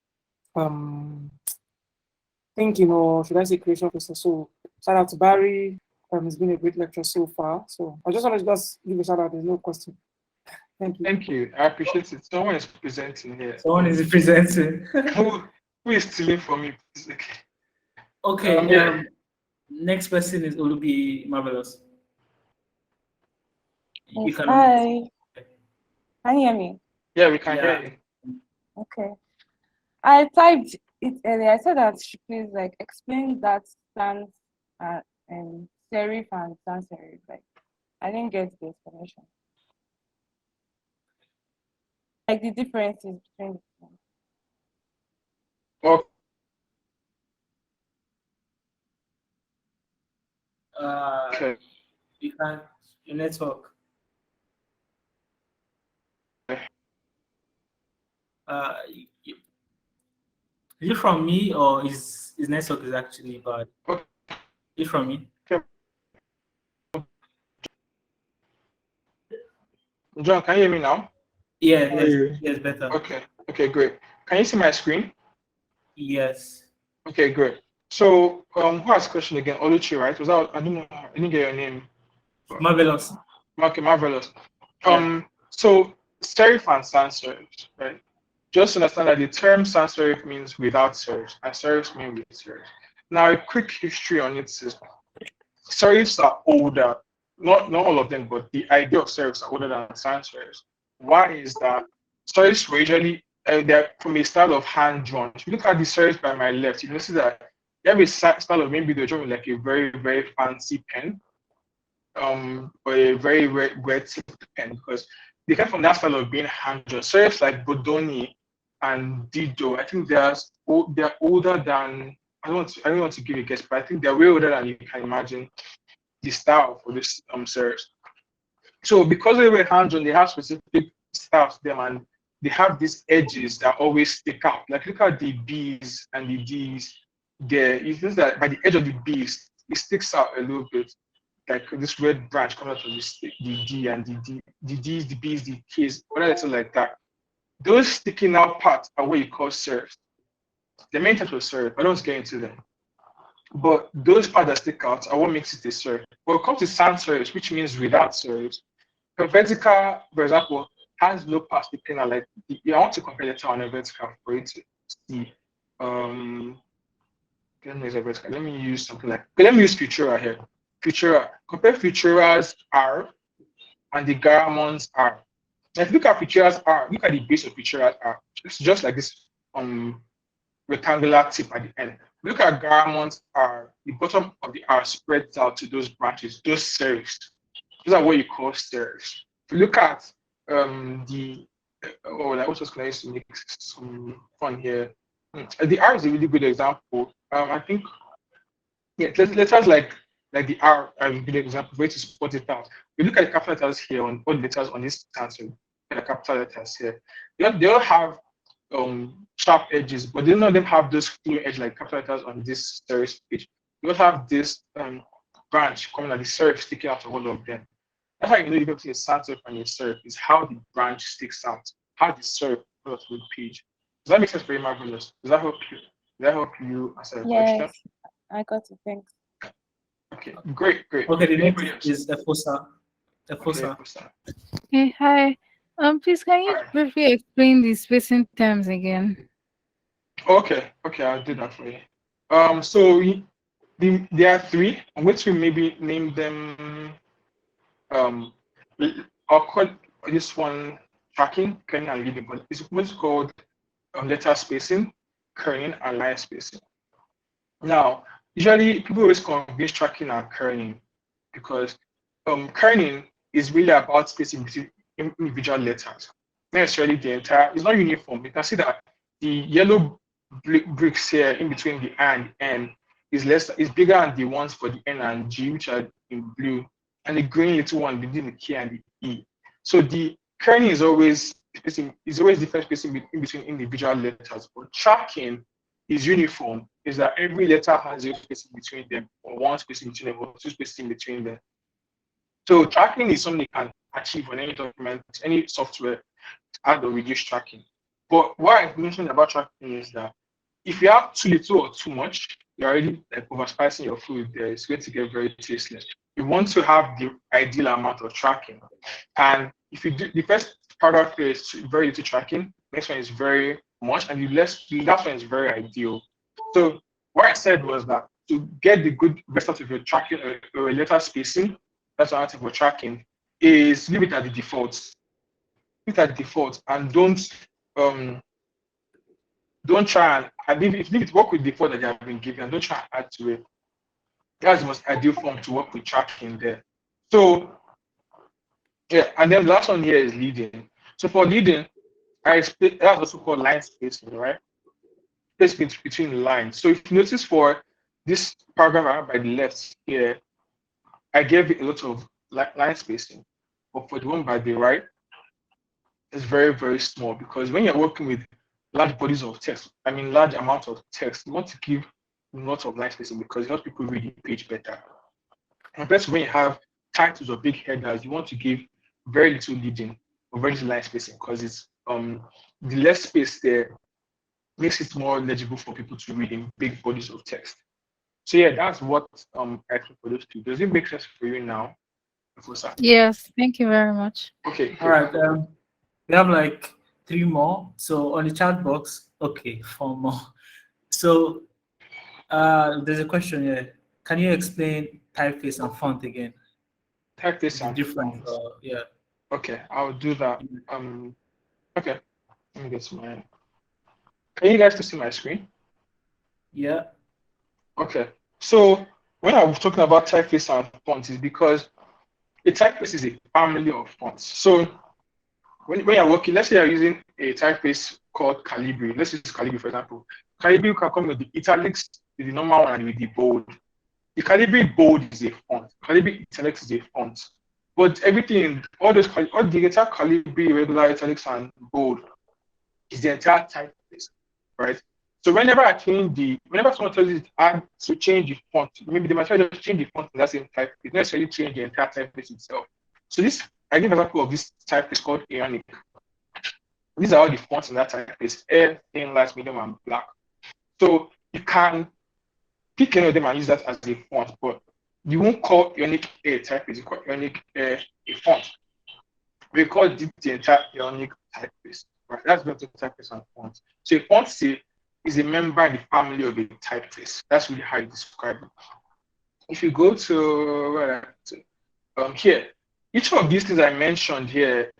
thinking, or should I say creation process. So shout out to Barry. It's been a great lecture so far. So I just wanted to just give a shout out. There's no question. Thank you. Thank you. I appreciate it. Someone is presenting here. Someone is presenting. Who is stealing from me? Okay. Okay. Yeah. Next person is Olubi Marvelous. You Yes, can hi. Can you hear me? Yeah, we can Yeah. hear you. Okay. I typed it earlier. I said that she please like explain that sans and serif and sans serif. Like I didn't get the explanation. Like the differences between the two. Okay. You can your network. Is it from me or is network is actually bad? Okay. Is it from me? John, can you hear me now? Yeah, yes, better. Okay. Okay, great. Can you see my screen? Yes. Okay, great. So, who asked the question again? Oluchi, right? Was that? I don't know. I didn't get your name. Marvelous. Okay, marvelous. Yeah. So serif and sans serifs, right? Just understand that the term sans serif means without serifs, and serifs mean with serifs. Now, a quick history on it is serifs are older. Not all of them, but the idea of serifs are older than sans serifs. Why is that serifs were usually they're from a style of hand drawn. If you look at the serifs by my left, you notice that they have a style of maybe they're drawing like a very, very fancy pen, or a very red tipped pen, because they come from that style of being hand drawn. Serifs like Bodoni and Dido, I think they're older than I don't want to give a guess, but I think they're way older than you can imagine the style for this serifs. So because they were hand drawn, they have specific styles to them, and they have these edges that always stick out. Like look at the B's and the D's there. You notice that by the edge of the B's, it sticks out a little bit, like this red branch coming out of the D and the D's, the B's, the K's, whatever it's like that. Those sticking out parts are what you call serifs. The main types of serif, I don't get into them. But those parts that stick out are what makes it a serif. When it comes to sans serifs, which means without serifs, a vertical, for example, has no part sticking out. Like I want to compare letter on a vertical for you to see. Let me use something like, okay, let me use Futura here. Futura. Compare Futura's R and the Garamon's R. Now, if you look at Futura's R, look at the base of Futura's R. It's just like this rectangular tip at the end. Look at Garamon's R. The bottom of the R spreads out to those branches, those serifs. Those are what you call serifs. If you look at like what was going to make some fun here. The R is a really good example. I think letters like the R are a good example way to spot it out. We look at the capital letters here on all the letters on this stencil, and the capital letters here. They all have sharp edges, but none of them have those flowing edges like capital letters on this serif page. You don't have this branch coming at the serif sticking out of all of them. That's how you know you're between a sans serif and a serif is how the branch sticks out, how the serif goes to the page. Does that make sense for you, Marvelous? Does that help you? Does that help you answer the question? Yes, I got it. Thanks. Okay, great. Okay, the next is Efosa. Okay, Hey, hi. Please, can you Hi. briefly explain the spacing terms again? Okay, I'll do that for you. So there are three. I'm going to maybe name them. I'll call this one tracking, kerning, and leading, but it's what's called letter spacing, kerning, and line spacing. Now, usually people always confuse tracking and kerning because kerning is really about spacing between individual letters. Not necessarily the entire, it's not uniform. You can see that the yellow bricks here in between the I and the N is bigger than the ones for the N and G, which are in blue, and the green little one between the K and the E. So the kerning is always different spacing in between individual letters, but tracking is uniform, is that every letter has a spacing between them, or one spacing between them, or two spacing between them. So tracking is something you can achieve on any document, any software, add or reduce tracking. But what I mentioned about tracking is that if you have too little or too much, you're already like overspicing your food there. It's going to get very tasteless. You want to have the ideal amount of tracking. And if you do, the first paragraph here is very little tracking, next one is very much, and the last one is very ideal. So what I said was that to get the good best out of your tracking or letter spacing, that's what I think for tracking, is leave it at the defaults. Leave it at the default and don't try and leave it work with the default that you have been given, and don't try and add to it. That's the most ideal form to work with tracking there. So yeah, and then the last one here is leading. So for leading, I explain that's also called line spacing, right? Spacing between lines. So if you notice for this paragraph by the left here, I gave it a lot of line spacing, but for the one by the right, it's very, very small because when you're working with large bodies of text, large amounts of text, you want to give lots of line spacing because it helps people read the page better. Compared to when you have titles or big headers, you want to give very little leading or very little line spacing because it's the less space there makes it more legible for people to read in big bodies of text. So yeah, that's what I think for those two. Does it make sense for you now? Yes, thank you very much. Okay. All right. We have like 3 more. So on the chat box, okay, 4 more. So there's a question here. Can you explain typeface and font again? Typeface and different. font. Yeah. Okay, I'll do that. Okay, let me get to mine. Can you guys still see my screen? Yeah. Okay, so when I was talking about typeface and fonts, is because a typeface is a family of fonts. So when you're working, let's say you're using a typeface called Calibri. Let's use Calibri for example. Calibri can come with the italics, with the normal one, and with the bold. The Calibri bold is a font. Calibri italics is a font. But everything, all the entire Calibri, regular italics, and bold is the entire typeface, right? So whenever someone tells you to change the font, maybe they might try to change the font in that same typeface, not necessarily change the entire typeface itself. So I give an example of this typeface called Ionic. These are all the fonts in that typeface: air, thin, light, medium, and black. So you can pick any of them and use that as a font, but you won't call Ionic a typeface, you call Ionic a font. We call it the entire Ionic typeface. Right? That's not the typeface and font. So a font is a member in the family of a typeface. That's really how you describe it. If you go to here, each of these things I mentioned here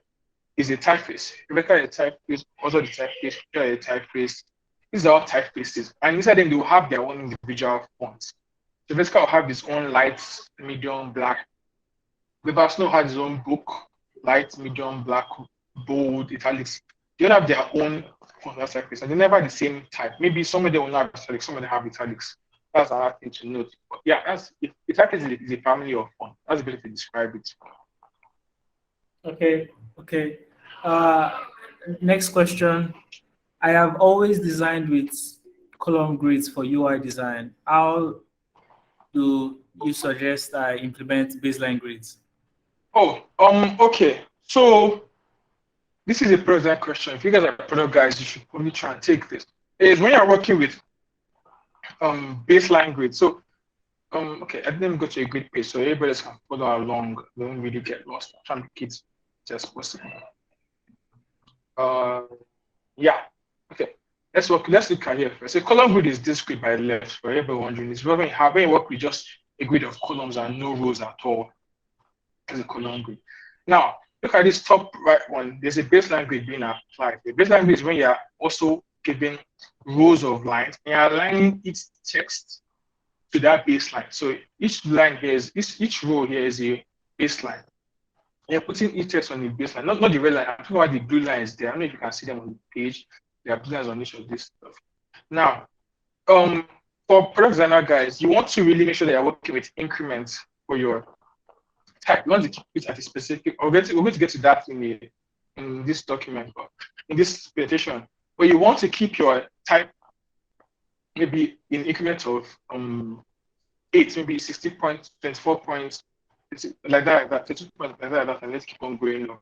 is a typeface. Rebecca a typeface, also the typeface, a typeface. These are all typefaces. And inside them, they will have their own individual fonts. So Rebecca will have its own light, medium, black. Weber Snow has his own book, light, medium, black, bold, italics. They all have their own font typeface, and they're never the same type. Maybe some of them will not have italics, some of them have italics. That's another thing to note. But yeah, typeface is a family of fonts. That's the way to describe it. Okay. Next question. I have always designed with column grids for UI design. How do you suggest I implement baseline grids? Okay. So this is a product question. If you guys are product guys, you should probably try and take this. Is when you're working with baseline grids. So okay, let me go to a grid page so everybody can follow along. Don't really get lost. I'm trying to keep it just possible. Yeah. Okay. Let's look at here first. A column grid is this grid by the left. For everybody wondering, it's when you work with just a grid of columns and no rows at all. As a column grid. Now, look at this top right one. There's a baseline grid being applied. The baseline grid is when you're also giving rows of lines and you're aligning each text to that baseline. So each line here each row here is a baseline. You're putting each text on the baseline, not the red line. I'm talking about the blue lines there. I don't know if you can see them on the page. There are blue lines on each of this stuff. Now, for product designer guys, you want to really make sure that you're working with increments for your type. You want to keep it at a specific. We're going to get to that in this document, or in this presentation. But you want to keep your type maybe in increments of 8, maybe 60 points, 24 points, like that, 32 points, like that, and let's keep on going on.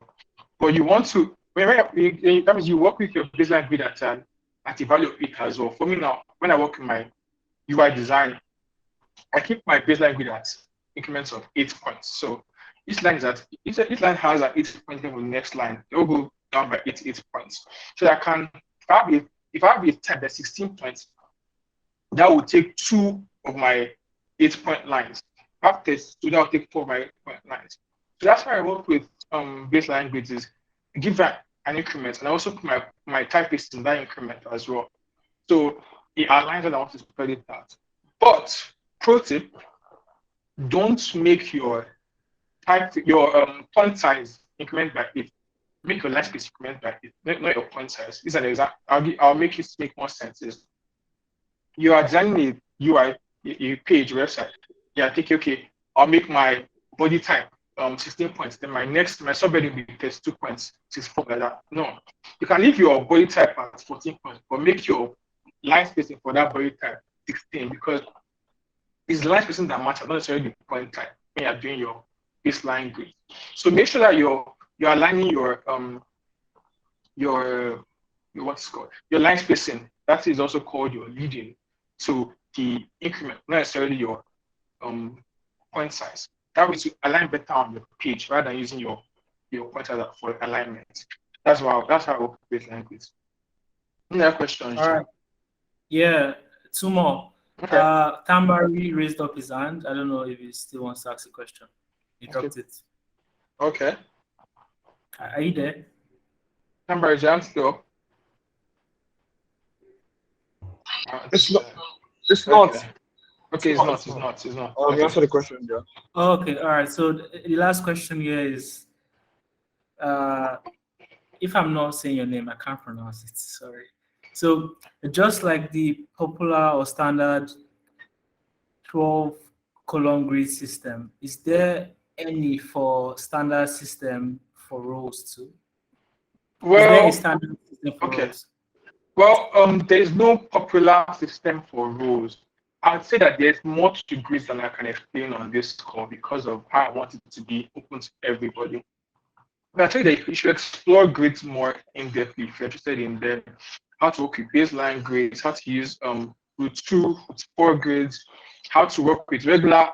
But you want to, that means you work with your baseline grid at a value of 8 as well. For me now, when I work in my UI design, I keep my baseline grid at increments of 8 points. So each line has an 8 point on the next line. It will go down by 8 points. So I can, if I have a type that's 16 points, that will take 2 of my 8-point lines. After so that will take 4 of my 8-point lines. So that's why I work with baseline grids is give that an increment, and I also put my typeface in that increment as well. So it aligns what I want to spread it out. But pro tip, don't make your font size increment by 8. Make your line space increment by 8, not your font size. This is an example. I'll make it make more sense. You are designing a UI, a page, website. Yeah, okay, I'll make my body type 16 points. Then my subheading will be 32 points, 64 like that. No, you can leave your body type at 14 points, but make your line spacing for that body type 16 because it's the line spacing that matters, not necessarily the point type when you're doing your baseline grid. So make sure that you're aligning your what's called your line spacing. That is also called your leading to the increment, not necessarily your point size. That way to align better on your page rather than using your pointer for alignment. That's how I work with baseline grids. Any other questions? All right. Yeah, 2 more. Okay. Tambari raised up his hand. I don't know if he still wants to ask a question. He dropped it. Okay. Are you there? Number is I'm still. It's not. It's Okay. not. Okay, it's not. It's It's not. not. It's not. You Okay. answer the question, yeah. Okay, all right. So the last question here is, uh, if I'm not saying your name, I can't pronounce it. Sorry. So just like the popular or standard 12 column grid system, is there any for standard system for rows too? Is there a Well, standard system for okay. rows? Well, there's no popular system for roles. I'd say that there's more to grids than I can explain on this call because of how I want it to be open to everybody. But I tell you that you should explore grids more in depth if you're interested in them. How to work with baseline grids, how to use root two, root four grids, how to work with regular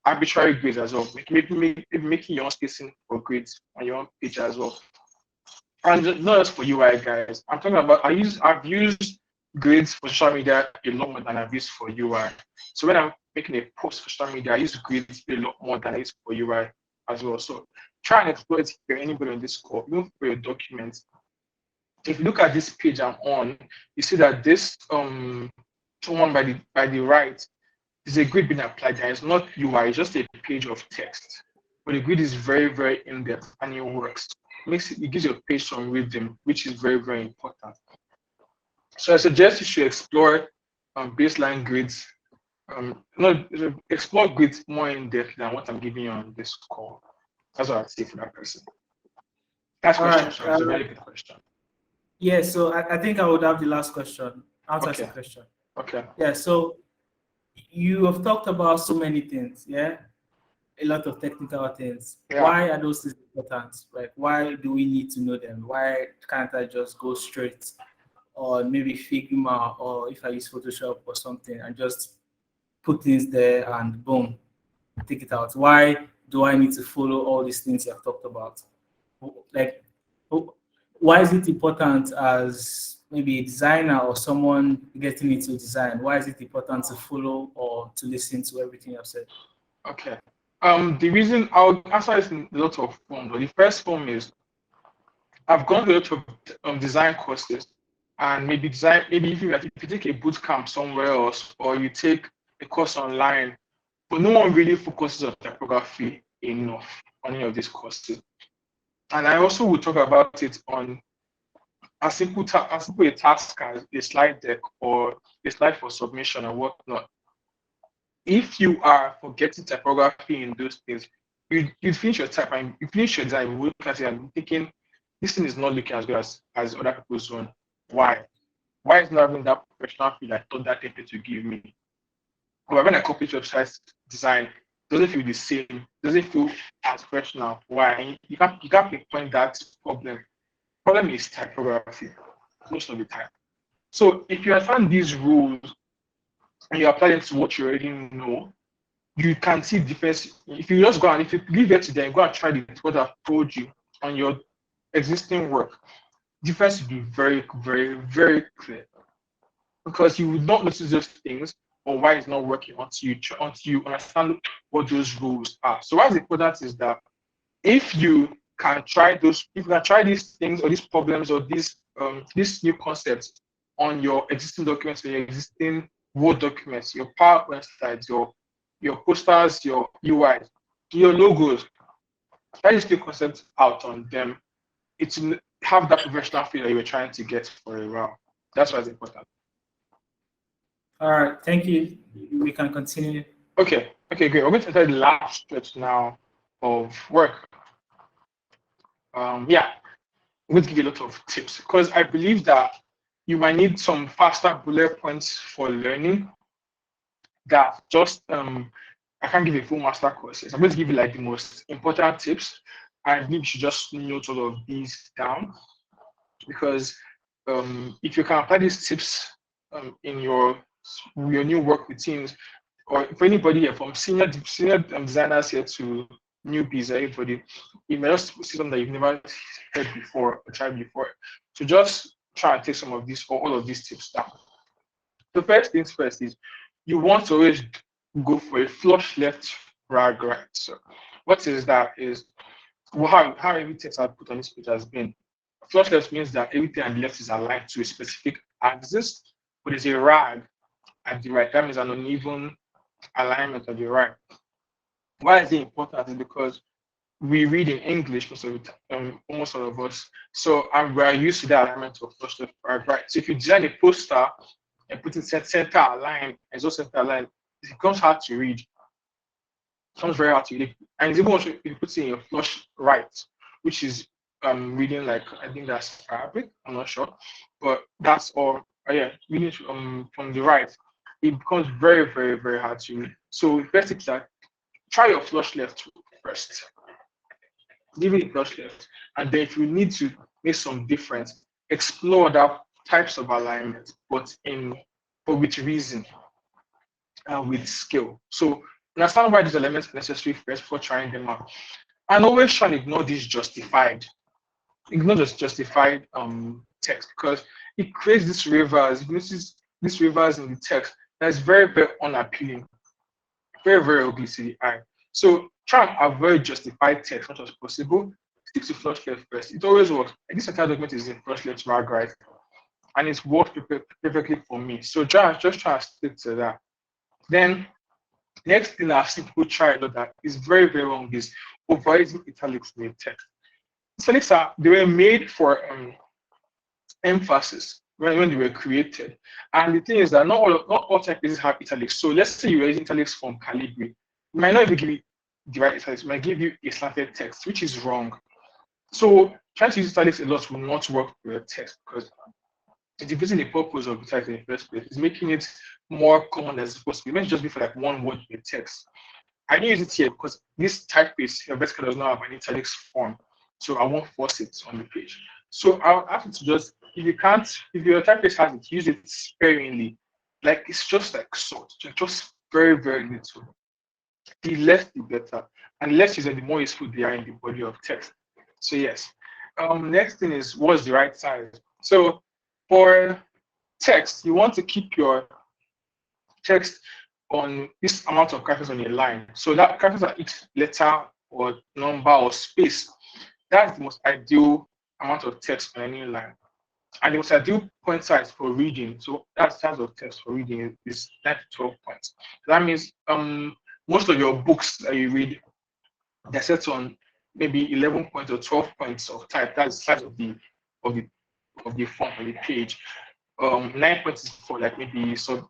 arbitrary grids as well. Making your own spacing for grids on your own page as well. And not just for UI guys. I'm talking about I've used grids for social media a lot more than I've used for UI. So when I'm making a post for social media, I use grids a lot more than I use for UI as well. So try and explore it for anybody on this call, even for your documents. If you look at this page I'm on, you see that this one by the right is a grid being applied there. It's not UI, it's just a page of text. But the grid is very, very in-depth and it works. It gives your page some rhythm, which is very, very important. So I suggest you should explore baseline grids. No, explore grids more in depth than what I'm giving you on this call. That's what I'd say for that person. Last All question, right. sorry, it's a very good question. Yeah, so I think I would have the last question. Answer the question. Okay. Yeah, so you have talked about so many things, yeah? A lot of technical things. Yeah. Why are those things important? Like, why do we need to know them? Why can't I just go straight or maybe Figma or if I use Photoshop or something and just put things there and boom, take it out? Why do I need to follow all these things you have talked about? Like, why is it important as maybe a designer or someone getting into design? Why is it important to follow or to listen to everything I've said? Okay. The reason I'll answer this in a lot of forms, but the first form is I've gone to a lot of design courses, and maybe if you take a boot camp somewhere else or you take a course online, but no one really focuses on typography enough on any of these courses. And I also will talk about it on as simple a task as a slide deck or a slide for submission and whatnot. If you are forgetting typography in those things, you finish your type and you finish your design, you look at it and thinking, this thing is not looking as good as other people's own. Why? Why is not having that professional feel I thought that template to give me? But when I copy website design, doesn't feel the same, doesn't feel as professional. Why? And you can't pinpoint that problem. Problem is typography most of the time. So if you understand these rules and you apply them to what you already know, you can see difference. If you just go and if you leave it to them, go and try what I've told you on your existing work, difference will be very, very, very clear because you will not notice those things or why it's not working until you understand what those rules are. So what's important is that if you can try these things or these problems or these new concepts on your existing documents, or your existing Word documents, your PowerPoint slides, your posters, your UIs, your logos, try these new concepts out on them. It's have that professional feel that you were trying to get for a while. That's what's important. All right, thank you. We can continue. Okay, great. We're going to enter the last stretch now of work. Yeah, I'm going to give you a lot of tips because I believe that you might need some faster bullet points for learning that just I can't give a full master courses. I'm going to give you like the most important tips. I believe you should just note all of these down because if you can apply these tips in your new work routines, or for anybody here from senior designers here to newbies, everybody, you may just see something that you've never heard before or tried before. So just try and take some of these or all of these tips down. The first things first is you want to always go for a flush left, rag right. So what is that? Is well, how every text I put on this page has been. Flush left means that everything on the left is aligned to a specific axis, but there's a rag at the right. That means an uneven alignment at the right. Why is it important? Is because we read in English most of the almost all of us. So we're used to the alignment of flush left, right. So if you design a poster and put it center aligned, and so center aligned, it becomes hard to read. It becomes very hard to read. And it's even also if you put it in your flush right, which is reading like I think that's Arabic, I'm not sure. But that's all yeah, reading from the right, it becomes very, very, very hard to read. So first tip is that try your flush left first. Give it a flush left. And then if you need to make some difference, explore other types of alignment, but with reason and with skill. So understand why these elements are necessary first before trying them out. And always try and ignore this justified. Ignore just justified text because it creates this rivers, this rivers in the text that's very, very unappealing, very, very ugly to the eye. So try and avoid justified text as much as possible. Stick to flush left first. It always works. And this entire document is in flush left rag right, and it's worked perfectly for me. So just try to stick to that. Then next thing I've seen people try a lot that is very, very wrong is overusing italics in the text. Italics they were made for emphasis when they were created. And the thing is that not all typefaces have italics. So let's say you're using italics from Calibri. It might not even give you the right italics, it might give you a slanted text, which is wrong. So trying to use italics a lot will not work for your text because it's defeating the purpose of italics in the first place. It's making it more common than it's supposed to be. It might just be for like one word in the text. I didn't use it here because this typeface, your vertical does not have an italics form. So I won't force it on the page. So I'll ask you to just, if your typeface has it, use it sparingly. Like it's just like salt, just very, very little. The less the better. And less is the more useful they are in the body of text. So yes. Next thing is what's the right size? So for text, you want to keep your text on this amount of characters on a line. So that characters are each letter or number or space. That's the most ideal amount of text on any line. And the most ideal point size for reading, so that's size of text for reading is 9 to 12 points. So that means most of your books that you read, they're set on maybe 11 points or 12 points of type. That's the size of the font on the page. 9 points is for like maybe some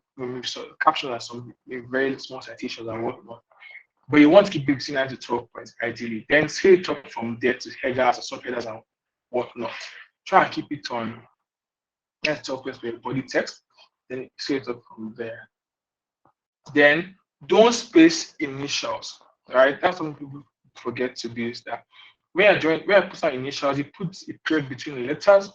captions and some very small citations and whatnot. But you want to keep between 9 to 12 points ideally. Then scale it up from there to headers or subheaders and whatnot. Try and keep it on 9 to 12 points for your body text. Then scale it up from there. Then don't space initials. Right? That's something people forget to do is that when I put some initials, you put a period between the letters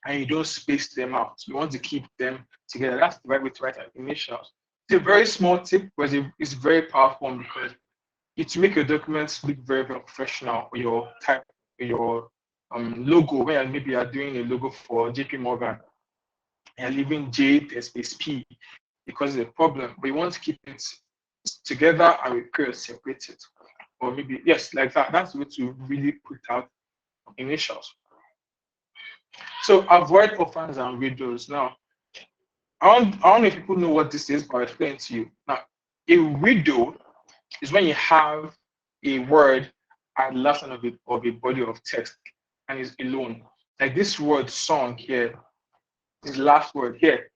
and you don't space them out. You want to keep them together. That's the right way to write initials. It's a very small tip, but it's very powerful one because it will make your documents look very, very professional. Or your logo, when maybe you're doing a logo for JP Morgan and leaving J, there's space P because it's a problem. But you want to keep it together and with periods separated. Or maybe, yes, like that. That's the way to really put out initials. So avoid offers and widows. Now, I don't know if people know what this is, but I'll explain to you. Now, a widow is when you have a word at the last line of a body of text and is alone. Like this word song here is the last word here.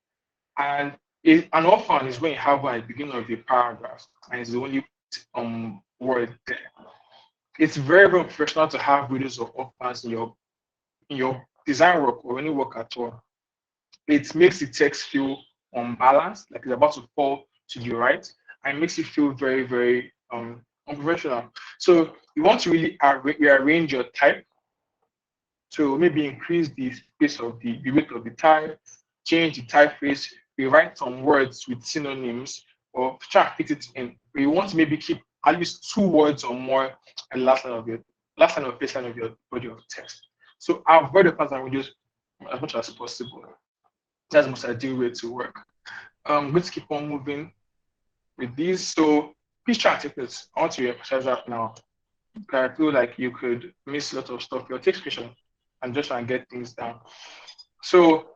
And an orphan is when you have one at the beginning of the paragraph and it's the only word there. It's very, very professional to have widows of orphans in your design work or any work at all. It makes the text feel unbalanced, like it's about to fall to the right, and makes it feel very, very unprofessional. So you want to really rearrange your type to maybe increase the space of the width of the type, change the typeface, rewrite some words with synonyms, or try to fit it in. But you want to maybe keep at least 2 words or more at the last line of your body of text. So avoid the pattern videos as much as possible. That's the most ideal way to work. I'm going to keep on moving with these. So please try and take this. I want to emphasize that now. I feel like you could miss a lot of stuff. Your take screenshot and just try and get things down. So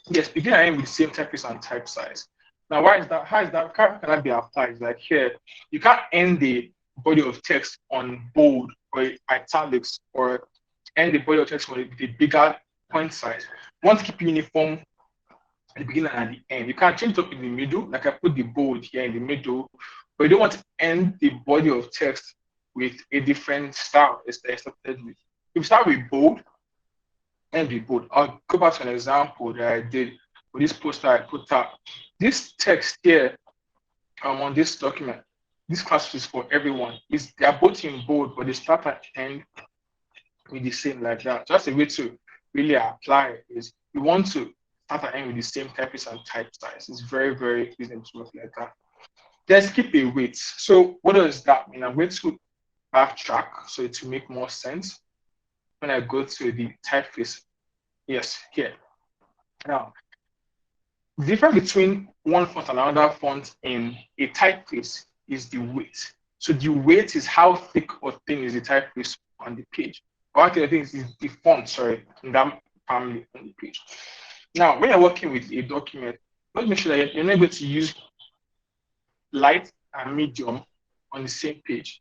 yes, begin and end with the same typeface and type size. Now, why is that? How is that? How can that be applied? Like here, you can't end the body of text on bold or italics or end the body of text on the bigger point size. You want to keep uniform at the beginning and at the end. You can change it up in the middle, like I put the bold here in the middle, but you don't want to end the body of text with a different style as I started with. If you start with bold, end with bold. I'll go back to an example that I did with this poster I put out. This text here on this document, this class is for everyone. They're both in bold, but they start and end with the same like that. Just a way to really apply it is you want to start and end with the same typeface and type size. It's very, very easy to work like that. Let's keep a weight. So what does that mean? I'm going to backtrack so it will make more sense when I go to the typeface. Yes, here. Now, the difference between one font and another font in a typeface is the weight. So the weight is how thick or thin is the typeface on the page. One thing I think is the font, sorry, in that family on the page. Now, when you're working with a document, let's make sure that you're not able to use light and medium on the same page.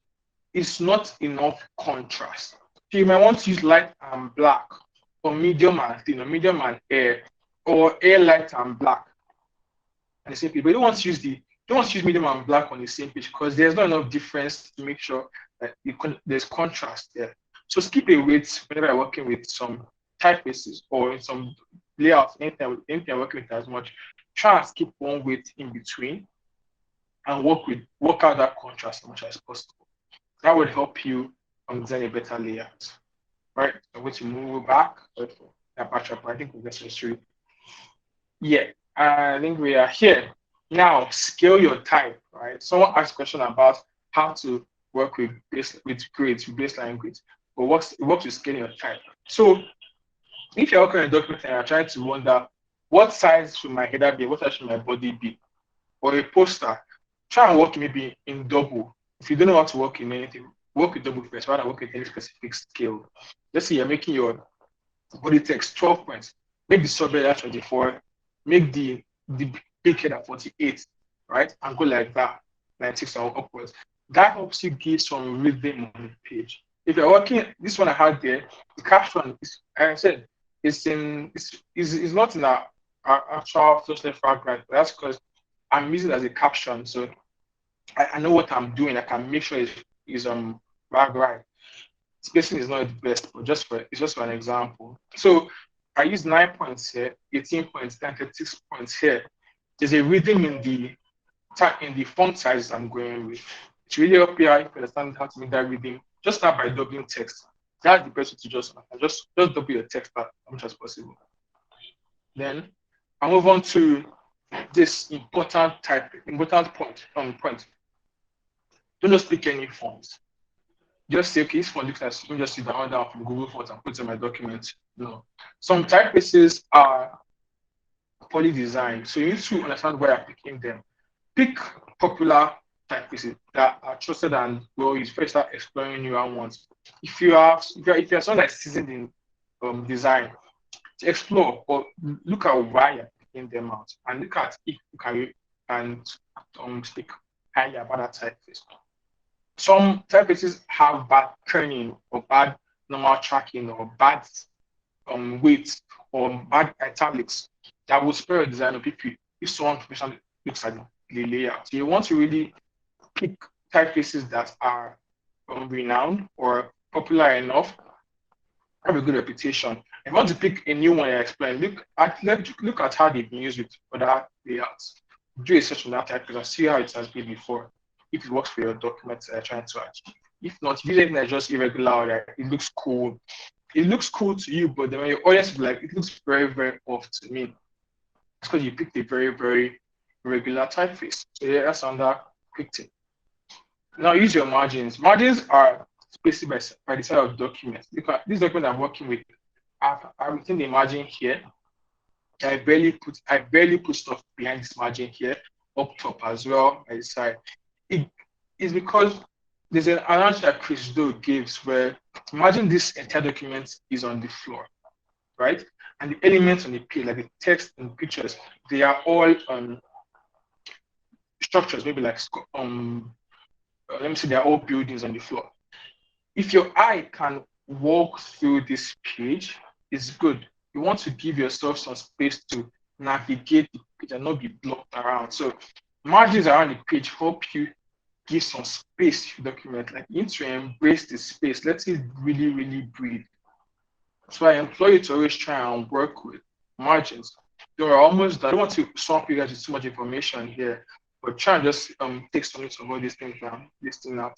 It's not enough contrast. So you might want to use light and black, or medium and thin, or medium and air, or air light and black on the same page. But you don't want to use medium and black on the same page because there's not enough difference to make sure that there's contrast there. So skip a weight whenever you're working with some typefaces or in some layouts, anything you're working with as much. Try and skip one weight in between and work out that contrast as much as possible. That would help you design a better layout. Right? I'm going to move back. That backtrack, I think we're necessary. Yeah, I think we are here. Now, scale your type, right? Someone asked a question about how to work with grades, with baseline grades, but it works with scaling your type. So if you're working on a document and you're trying to wonder what size should my header be, what size should my body be, or a poster, try and work maybe in double. If you don't know how to work in anything, work with double first, rather work with any specific scale. Let's say you're making your body text 12 points, make the subheader 24, make the big header 48, right? And go like that, 96 or upwards. That helps you give some rhythm on the page. If you're working, this one I had there, the caption is, as I said, it's not in our actual social fragment, but that's because I'm using it as a caption. So I know what I'm doing. I can make sure it's right. Spacing is not the best, but it's just for an example. So I use 9 points here, 18 points, 36 points here. There's a rhythm in the font sizes I'm going with. It's really help you if you understand how to make that rhythm. Just start by doubling text. That's the best way to just double your text as much as possible. Then I move on to this important point. Don't just pick any fonts. Just say, okay, this font looks like, let me just see the order from Google Fonts and put it in my document. No. Some typefaces are poorly designed, so you need to understand why you're picking them. Pick popular typefaces that are trusted and well used. First, start exploring newer ones. If you're someone that's seasoned in design, to explore or look at why you're picking them out and look at if you can speak highly about that typeface. Some typefaces have bad kerning or bad normal tracking or bad weight or bad italics that will spare a design of if someone professionally looks at the layout. So you want to really pick typefaces that are renowned or popular enough, have a good reputation. If you want to pick a new one and explain, look at how they've been used with other layouts. Do a search on that typeface and see how it has been before. If it works for your documents that you're trying to achieve. If not, use anything that's just irregular or like it looks cool. It looks cool to you, but then when your audience is like, it looks very, very off to me. It's because you picked a very, very regular typeface. So yeah, that's another quick tip. Now use your margins. Margins are specified by the size of documents. Look at this document I'm working with. I've written the margin here. I barely put stuff behind this margin here, up top as well by the side. It is because there's an analogy that Chris Do gives where imagine this entire document is on the floor, right? And the elements on the page, like the text and pictures, they are all structures, maybe like let me say they're all buildings on the floor. If your eye can walk through this page, it's good. You want to give yourself some space to navigate the page and not be blocked around. So margins around the page help you give some space to the document. Like you need to embrace the space. Let it really, really breathe. So I implore you to always try and work with margins. You're almost done. I don't want to swamp you guys with too much information here, but try and just take some notes of all these things down, listing out.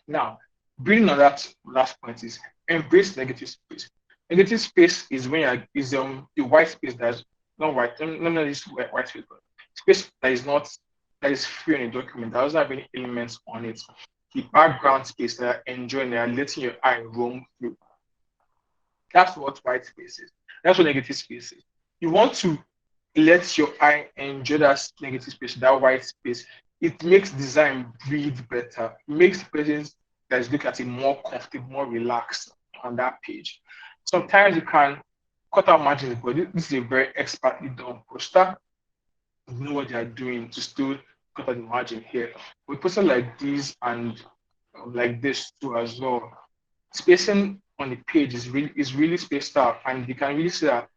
Now, building on that last point is embrace negative space. Negative space is when the white space that's not white. Not this white space, but space that is free in a document that doesn't have any elements on it. The background space that are enjoying, that are letting your eye roam through. That's what white space is. That's what negative space is. You want to let your eye enjoy that negative space, that white space. It makes design breathe better. It makes the person that is looking at it more comfortable, more relaxed on that page. Sometimes you can cut out margins, but this is a very expertly done poster. You know what they are doing to still cut out the margin here. With posters like these and like this too as well, spacing on the page is really spaced out, and you can really see that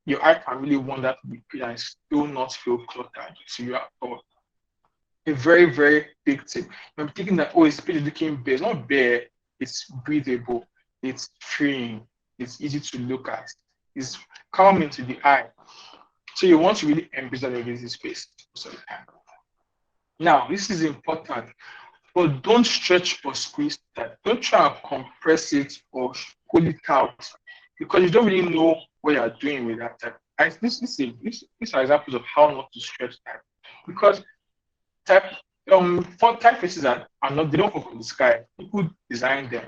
your eye can really wander to the page and still not feel cluttered to you at all. A very, very big tip. I'm thinking that, oh, this page is looking bare. It's not bare, it's breathable, it's freeing, it's easy to look at, it's calming to the eye. So you want to really embrace that negative space. Now, this is important, but don't stretch or squeeze that. Don't try and compress it or pull it out because you don't really know what you're doing with that type. These are examples of how not to stretch type because font typefaces are not, they don't come from the sky. People design them.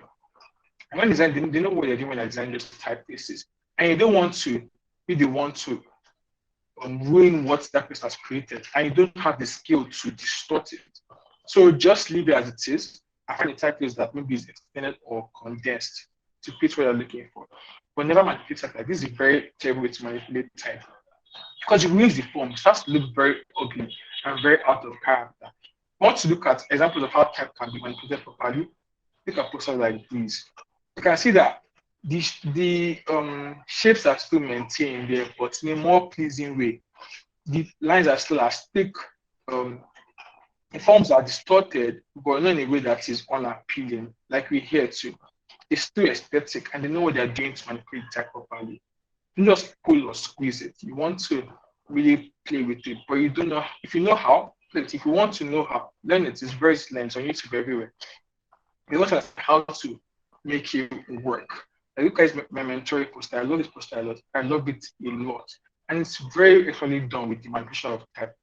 And when design, they know what they're doing when they design those typefaces. And you don't want to be the one to ruin what that person has created. And you don't have the skill to distort it. So just leave it as it is. I find the typeface that maybe is extended or condensed to fit what you're looking for. But never manipulate type. Like this is a very terrible way to manipulate type. Because it ruins the form. It starts to look very ugly and very out of character. Want to look at examples of how type can be manipulated properly? Look at posters like these. You can see that the shapes are still maintained there, but in a more pleasing way. The lines are still as thick. The forms are distorted, but not in a way that is unappealing, like we hear too. It's still aesthetic, and they know what they're doing to manipulate type properly. You don't just pull or squeeze it. You want to really play with it, but you don't know. If you know how, play it. If you want to know how, learn it. It's very learned on YouTube everywhere. You want to learn how to make it work. I look at my mentoring poster. I love this poster a lot. I love it a lot, and it's very actually done with the manipulation of type.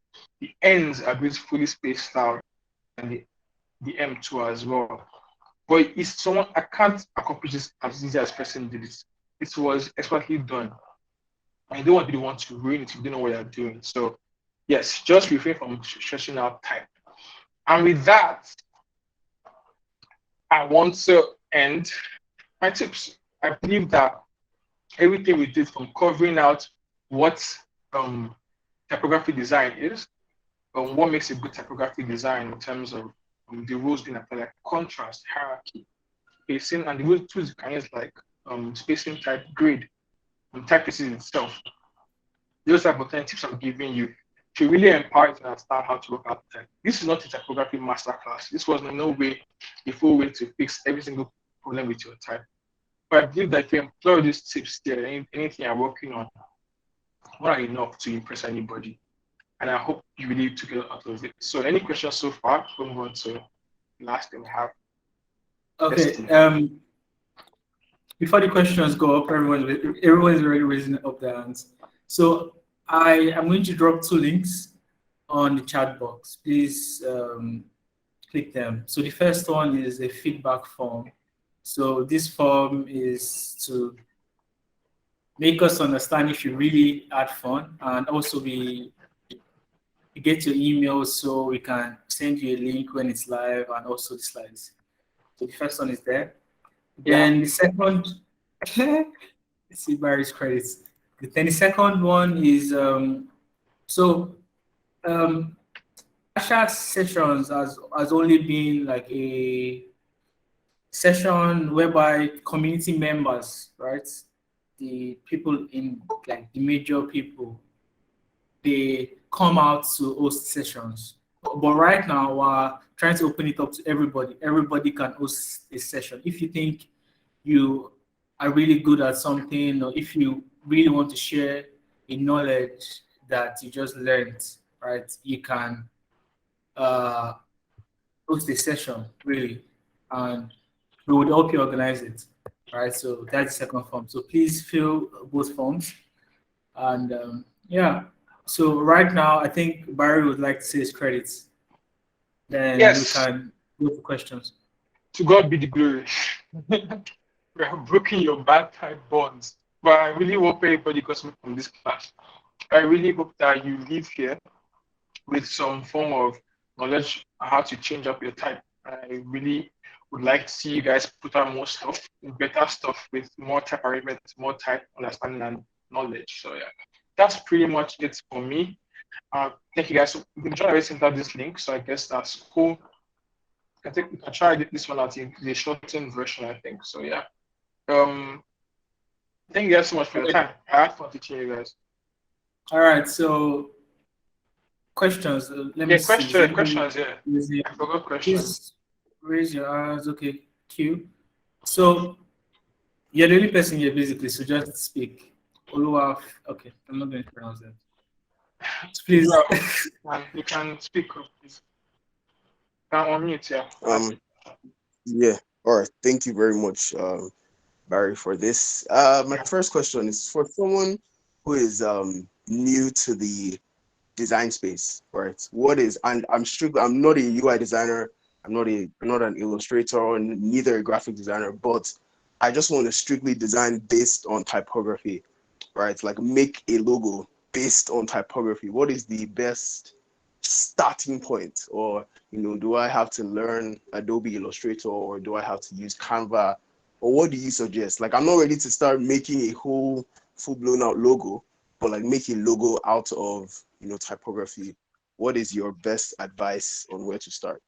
The ends are beautifully spaced out, and the M too as well. But it's someone I can't accomplish this as easy as person did it. It was expertly done. And you don't want to be the one to ruin it if you don't know what you're doing. So yes, just refrain from stretching out time. And with that, I want to end my tips. I believe that everything we did from covering out what typography design is, what makes a good typography design in terms of the rules being applied, like contrast, hierarchy, spacing, and the way tools you can use like spacing type, grid, and typefaces itself. Those type of tips I'm giving you to really empower you to understand how to work out type. This is not a typography masterclass. This was in no way the full way to fix every single problem with your type. But I believe that if you employ these tips there, anything you're working on, not enough to impress anybody. And I hope you really took it out of it. So any questions so far? We'll move on to the last thing we have. Okay. Before the questions go up, everyone is already raising up their hands. So I am going to drop 2 links on the chat box. Please click them. So the first one is a feedback form. So this form is to make us understand if you really had fun, and also we get your email so we can send you a link when it's live and also the slides. So the first one is there. Then the second, let's see Barry's credits. Then the second one is Asha sessions has only been like a session whereby community members, right? The people in like the major people, they come out to host sessions. But right now, we're trying to open it up to everybody. Everybody can host a session. If you think you are really good at something, or if you really want to share a knowledge that you just learned, right, you can host a session, really, and we would help you organize it, right? So that's the second form. So please fill both forms. And yeah, so right now, I think Barry would like to say his credits. Then Yes. we can go to questions. To God be the glory. We have broken your bad type bonds. But I really hope everybody goes from this class. I really hope that you leave here with some form of knowledge on how to change up your type. I really would like to see you guys put out more stuff, better stuff with more type arrangements, more type understanding and knowledge. So yeah, that's pretty much it for me. Thank you guys. So we can try to send out this link. So I guess that's cool. I think we can try this one out in the shortened version, I think. So yeah. Thank you guys so much for your time. I had fun teaching you guys. All right, so questions. Let me see. Questions, yeah. I forgot questions. Please raise your hands. Okay, Q. So you're the only person here basically, so just speak. Oluwaf. Okay, I'm not going to pronounce that. Please. You can speak, please. On mute, yeah. Yeah. All right. Thank you very much, Barry, for this. My first question is for someone who is new to the design space, right? And I'm not a UI designer, I'm not an illustrator, or neither a graphic designer, but I just want to strictly design based on typography, right? Like make a logo based on typography. What is the best starting point? Or do I have to learn Adobe Illustrator, or do I have to use Canva, or what do you suggest? Like, I'm not ready to start making a whole full-blown out logo, but like make a logo out of typography. What is your best advice on where to start?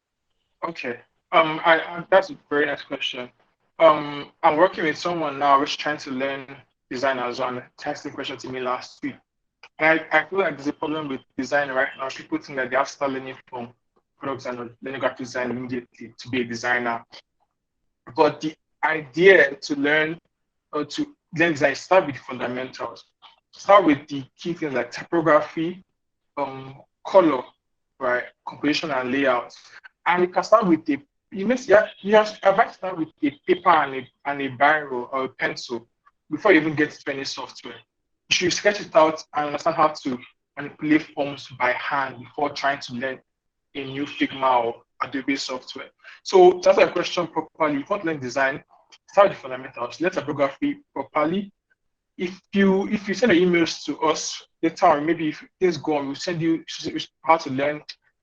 Okay. That's a very nice question. I'm working with someone now who's trying to learn design as well, and texting question to me last week. And I feel like there's a problem with design right now. People think that they have to start learning from product design or learning graphic design immediately to be a designer. But the idea to learn design, start with fundamentals. Start with the key things like typography, color, right, composition and layout. And you can start with start with a paper and a biro or a pencil before you even get to any software. You should sketch it out and understand how to manipulate forms by hand before trying to learn a new Figma or Adobe software. So to answer your question properly, if you want to learn design, start with the fundamentals, learn typography properly. If you send emails to us later, or maybe if things go on, we'll send you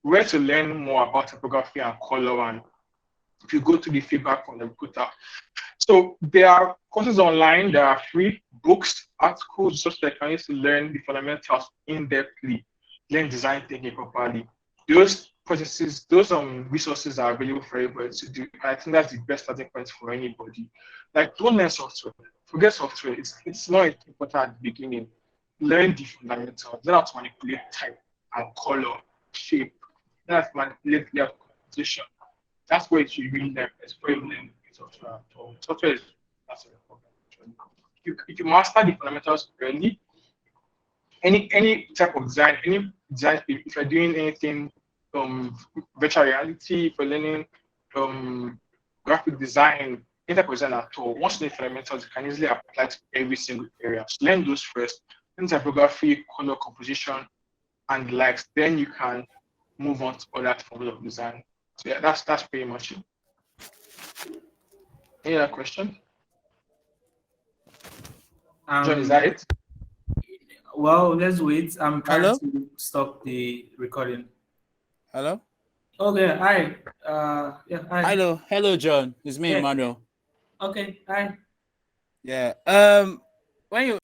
where to learn more about typography and color, and if you go to the feedback from the recruiter. So there are courses online that are free, books, articles, such that can use to learn the fundamentals in-depthly, learn design thinking properly. Those processes, those resources are available for everybody to do. I think that's the best starting point for anybody. Like, don't learn software. Forget software. It's not important at the beginning. Learn the fundamentals. Learn how to manipulate type and color, shape. Learn how to manipulate layout composition. That's where you really learn. It's where you learn software at all. Software is that's a problem. If you master the fundamentals early, any type of design, if you're doing anything virtual reality, if you're learning graphic design, any type of design at all, once you know fundamentals, you can easily apply to every single area. So learn those first. Learn typography, color composition, and the likes. Then you can move on to other forms of design. So yeah, that's pretty much it. Any other question? John, is that it? Well, let's wait. I'm trying Hello? to stop the recording. Hello? Okay, hi. Yeah, hi. Hello, John. It's me, Yeah. Emmanuel. Okay, hi. Yeah. When you